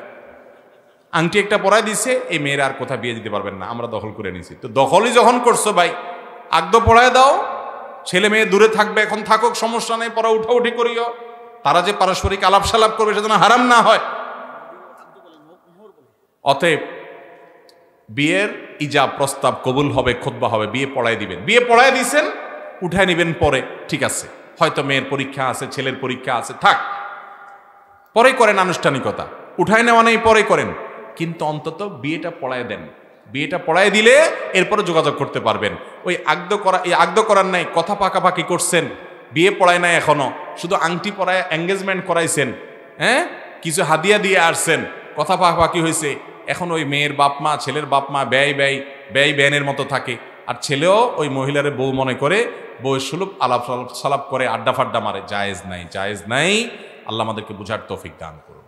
আংটি একটা পরায় দিছে, এই মেয়ের আর কোথাও বিয়ে দিতে পারবেন না, আমরা দখল করে নিছি। তো দখলই যখন করছো ভাই, আগদ পড়ায় দাও, ছেলে মেয়ে দূরে থাকবে, এখন থাকুক, সমস্যা নেই, পরে উঠাউঠি করিও। তারা যে পারস্পরিক আলাপ সালাপ করবে সেজন্য হারাম না হয়। অতএব বিয়ের ইজাব, প্রস্তাব কবুল হবে, খুতবা হবে, বিয়ে পড়ায় দিবেন। বিয়ে পড়ায় দিছেন, উঠায় নিবেন পরে, ঠিক আছে। হয়তো মেয়ের পরীক্ষা আছে, ছেলের পরীক্ষা আছে, থাক, পরে করেন আনুষ্ঠানিকতা, উঠায় নেওয়া নেই, পরে করেন, কিন্তু অন্তত বিয়েটা পড়ায় দেন। বিয়েটা পড়ায় দিলে এরপরে যোগাযোগ করতে পারবেন। ওই আগদ করার নাই, কথা পাকাপাকি করছেন, বিয়ে পড়ায় নাই, এখনো শুধু আংটি পরায় এঙ্গেজমেন্ট করাইছেন, হ্যাঁ, কিছু হাদিয়া দিয়ে আসছেন, কথা পাকাপাকি হয়েছে। এখন ওই মেয়ের বাপ মা, ছেলের বাপ মা ব্যয় ব্যানের মতো থাকে, আর ছেলেও ওই মহিলারে বউ মনে করে বউয়ের সুলভ আলাপ সালাপ করে, আড্ডা ফাড্ডা মারে। জায়েজ নাই, জায়েজ নাই। আল্লাহ আমাদেরকে বুঝার তৌফিক দান করুন।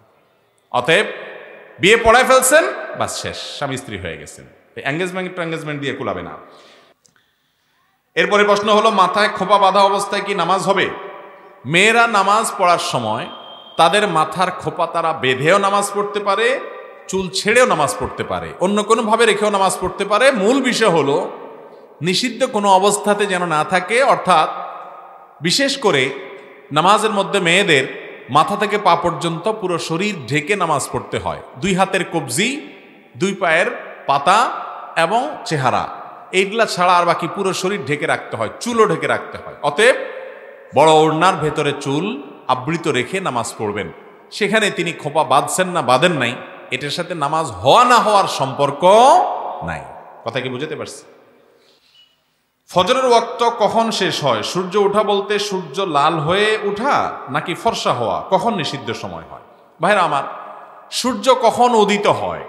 অতএব বিয়ে পড়ায় ফেলছেন, বাস শেষ, স্বামী স্ত্রী হয়ে গেছেন। এঙ্গেজমেন্ট দিয়ে কুলাবে না। এরপরে প্রশ্ন হলো, মাথায় খোপা বাঁধা অবস্থায় কি নামাজ হবে? মেয়েরা নামাজ পড়ার সময় তাদের মাথার খোপা তারা বেঁধেও নামাজ পড়তে পারে, চুল ছেড়েও নামাজ পড়তে পারে, অন্য কোনোভাবে রেখেও নামাজ পড়তে পারে। মূল বিষয় হলো নিষিদ্ধ কোনো অবস্থাতে যেন না থাকে। অর্থাৎ বিশেষ করে নামাজের মধ্যে মেয়েদের মাথা থেকে পা পর্যন্ত পুরো শরীর ঢেকে নামাজ পড়তে হয়। 2 হাতের কবজি, 2 পায়ের পাতা এবং চেহারা, এইগুলা ছাড়া আর বাকি পুরো শরীর ঢেকে রাখতে হয়, চুলও ঢেকে রাখতে হয়। অতএব বড় ওড়নার ভেতরে চুল আবৃত রেখে নামাজ পড়বেন। সেখানে তিনি খোপা বাঁধছেন না বাঁধেন নাই, এটার সাথে নামাজ হওয়া না হওয়ার সম্পর্ক নাই। কথা কি বুঝতে পারছি? ফজরের ওয়াক্ত কখন শেষ হয়? সূর্য ওঠা বলতে সূর্য লাল হয়ে ওঠা নাকি ফর্সা হওয়া? কখন নিষিদ্ধ সময় হয়? ভাইরা আমার, সূর্য কখন উদিত হয়,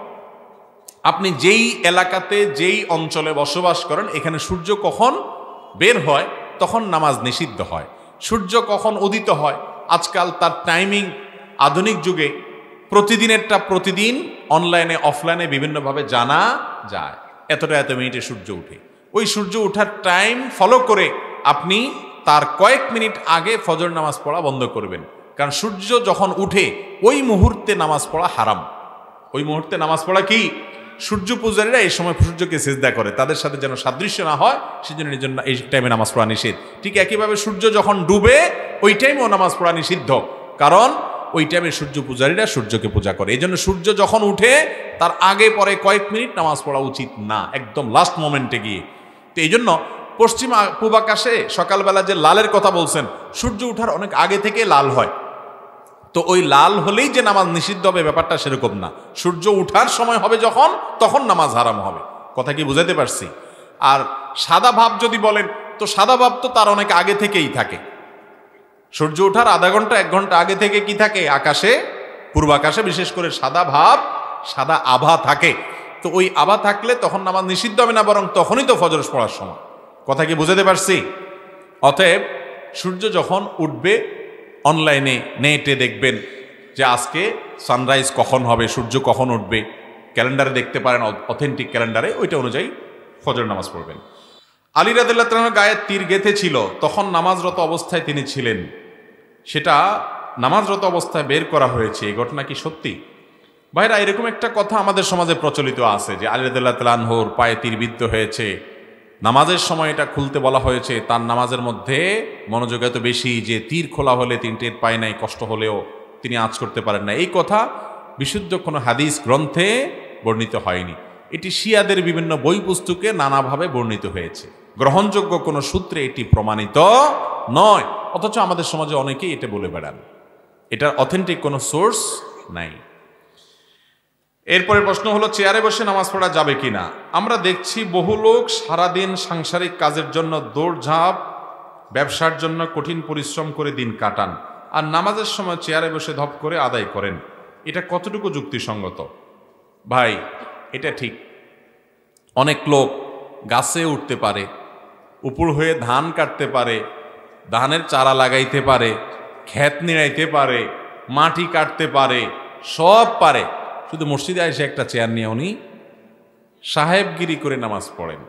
আপনি যেই এলাকাতে যেই অঞ্চলে বসবাস করেন, এখানে সূর্য কখন বের হয় তখন নামাজ নিষিদ্ধ হয়। সূর্য কখন উদিত হয় আজকাল তার টাইমিং আধুনিক যুগে প্রতিদিনেরটা প্রতিদিন অনলাইনে অফলাইনে বিভিন্নভাবে জানা যায়। এত মিনিটে সূর্য উঠে, ওই সূর্য ওঠার টাইম ফলো করে আপনি তার কয়েক মিনিট আগে ফজর নামাজ পড়া বন্ধ করবেন। কারণ সূর্য যখন উঠে ওই মুহূর্তে নামাজ পড়া হারাম। ওই মুহূর্তে নামাজ পড়া কি? সূর্য পূজারীরা এই সময় সূর্যকে সিজদা করে, তাদের সাথে যেন সাদৃশ্য না হয় সেজন্য এই টাইমে নামাজ পড়া নিষেধ। ঠিক একইভাবে সূর্য যখন ডুবে ওই টাইমেও নামাজ পড়া নিষিদ্ধ, কারণ ওই টাইমে সূর্য পূজারীরা সূর্যকে পূজা করে। এই জন্য সূর্য যখন উঠে তার আগে পরে কয়েক মিনিট নামাজ পড়া উচিত না, একদম লাস্ট মোমেন্টে গিয়ে। তো এই জন্য পশ্চিম পূব আকাশে সকালবেলা যে লালের কথা বলছেন, সূর্য উঠার অনেক আগে থেকে লাল হয়। তো ওই লাল হলেই যে নামাজ নিষিদ্ধ হবে ব্যাপারটা সেরকম না। সূর্য উঠার সময় হবে যখন, তখন নামাজ হারাম হবে। কথা কি বুঝাতে পারছি? আর সাদা ভাব যদি বলেন, তো সাদা ভাব তো তার অনেক আগে থেকেই থাকে। সূর্য ওঠার আধা ঘন্টা 1 ঘন্টা আগে থেকে কি থাকে আকাশে, পূর্বাকাশে বিশেষ করে সাদা ভাব, সাদা আভা থাকে। তো ওই আভা থাকলে তখন নামাজ নিষিদ্ধ হবে না, বরং তখনই তো ফজর পড়ার সময়। কথা কি বুঝাতে পারছি? অতএব সূর্য যখন উঠবে, অনলাইনে নেটে দেখবেন যে আজকে সানরাইজ কখন হবে, সূর্য কখন উঠবে, ক্যালেন্ডারে দেখতে পারেন, অথেন্টিক ক্যালেন্ডারে, ওইটা অনুযায়ী ফজর নামাজ পড়বেন। আলী রাদিয়াল্লাহু তাআলার গায়ে তীর গেঁথে ছিল, তখন নামাজরত অবস্থায় তিনি ছিলেন, সেটা নামাজরত অবস্থায় বের করা হয়েছে। এই ঘটনা কি সত্যি? ভাইরা, এরকম একটা কথা আমাদের সমাজে প্রচলিত আছে যে আলী রাদিয়াল্লাহু তাআলা আনহুর পায়ে তীর বিদ্ধ হয়েছে, নামাজের সময় এটা খুলতে বলা হয়েছে, তার নামাজের মধ্যে মনোযোগ এত বেশি যে তীর খোলা হলে তিনি টের পায় নাই, কষ্ট হলেও তিনি আঁচ করতে পারেন না। এই কথা বিশুদ্ধ কোনো হাদিস গ্রন্থে বর্ণিত হয়নি। এটি শিয়াদের বিভিন্ন বই পুস্তকে নানাভাবে বর্ণিত হয়েছে, গ্রহণযোগ্য কোনো সূত্রে এটি প্রমাণিত নয়। অথচ আমাদের সমাজে অনেকেই এটা বলে বেড়ান, এটার অথেন্টিক কোনো সোর্স নাই। এরপরে প্রশ্ন হলো, চেয়ারে বসে নামাজ পড়া যাবে কিনা? আমরা দেখছি বহু লোক সারাদিন সাংসারিক কাজের জন্য দৌড়ঝাঁপ, ব্যবসার জন্য কঠিন পরিশ্রম করে দিন কাটান, আর নামাজের সময় চেয়ারে বসে ধপ করে আদায় করেন। এটা কতটুকু যুক্তিসঙ্গত? ভাই, এটা ঠিক। অনেক লোক গাছে উঠতে পারে, উপর হয়ে ধান কাটতে পারে, ধানের চারা লাগাইতে পারে, ক্ষেত নিড়াইতে পারে, মাটি কাটতে পারে, সব পারে। শুধু মসজিদে এসে একটা চেয়ার নিয়ে উনি সাহেবগিরি করে নামাজ পড়েন।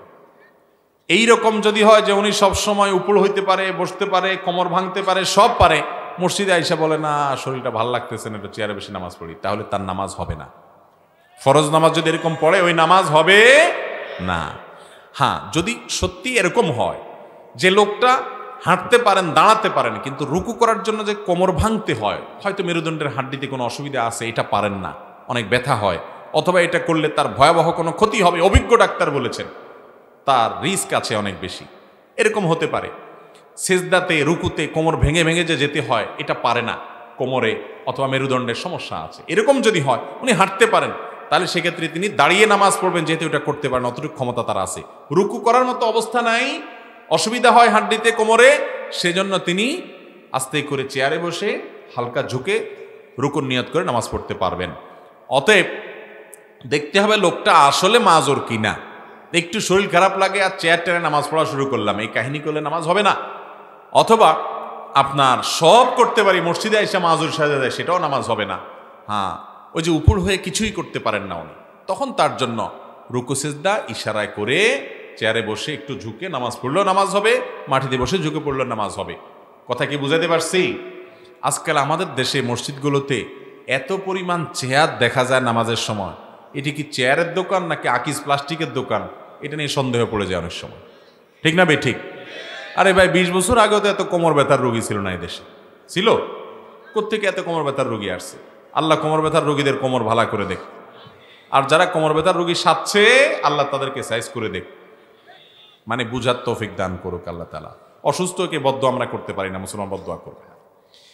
এই রকম যদি হয় যে উনি সব সময় উপর হইতে পারে, বসতে পারে, কোমর ভাঙতে পারে, সব পারে, মসজিদে আইসা বলে না শরীরটা ভালো লাগতেছে না, একটু চেয়ারে বসে নামাজ পড়ি, তাহলে তার নামাজ হবে না। ফরজ নামাজ যদি এরকম পড়ে, ওই নামাজ হবে না। হ্যাঁ, যদি সত্যি এরকম হয় যে লোকটা হাঁটতে পারেন, দাঁড়াতে পারেন, কিন্তু রুকু করার জন্য যে কোমর ভাঙতে হয়, হয়তো মেরুদণ্ডের হাড্ডিতে কোনো অসুবিধা আছে, এটা পারেন না, অনেক ব্যথা হয়, অথবা এটা করলে তার ভয়াবহ কোনো ক্ষতি হবে, অভিজ্ঞ ডাক্তার বলেছেন, তার রিস্ক আছে অনেক বেশি, এরকম হতে পারে। সেজদাতে, রুকুতে কোমর ভেঙে ভেঙে যে যেতে হয়, এটা পারে না, কোমরে অথবা মেরুদণ্ডের সমস্যা আছে। এরকম যদি হয়, উনি হাঁটতে পারেন, তাহলে সেক্ষেত্রে তিনি দাঁড়িয়ে নামাজ পড়বেন, যেহেতু এটা করতে পারেন, অতটুকু ক্ষমতা তার আছে। রুকু করার মতো অবস্থা নাই, অসুবিধা হয় হাড্ডিতে, কোমরে, সেজন্য তিনি আস্তে করে চেয়ারে বসে হালকা ঝুঁকে রুকুর নিয়ত করে নামাজ পড়তে পারবেন। অতএব দেখতে হবে লোকটা আসলে মাজুর কিনা। একটু শরীর খারাপ লাগে আর চেয়ার টেনে নামাজ পড়া শুরু করলাম, এই কাহিনী করলে নামাজ হবে না। অথবা আপনার সব করতে পারি, মসজিদে এসে মাজুর সাজা যায়, সেটাও নামাজ হবে না। হ্যাঁ, ওই যে উপর হয়ে কিছুই করতে পারেন না উনি, তখন তার জন্য রুকু সিজদা ইশারায় করে চেয়ারে বসে একটু ঝুঁকে নামাজ পড়লেও নামাজ হবে, মাটিতে বসে ঝুঁকে পড়লেও নামাজ হবে। কথা কি বুঝাতে পারছি? আজকাল আমাদের দেশে মসজিদগুলোতে এত পরিমাণ চেয়ার দেখা যায় নামাজের সময়, এটি কি চেয়ারের দোকান নাকি আকিস প্লাস্টিকের দোকান, এটা নিয়ে সন্দেহ পড়ে যায় অনেক সময়। ঠিক না বে ঠিক? আরে ভাই, 20 বছর আগেও তো এত কোমর ব্যথার রোগী ছিল না এই দেশে, ছিল? কোত্থেকে এত কোমর ব্যথার রোগী আসছে? আল্লাহ কোমর ব্যথার রোগীদের কোমর ভালা করে দেখ, আর যারা কোমর ব্যথার রোগী সাথে, আল্লাহ তাদেরকে সাইজ করে দেখ, মানে বুঝার তৌফিক দান করুক আল্লাহ তাআলা। অসুস্থকে বদদোয়া আমরা করতে পারি না, মুসলমান বদদোয়া করবে।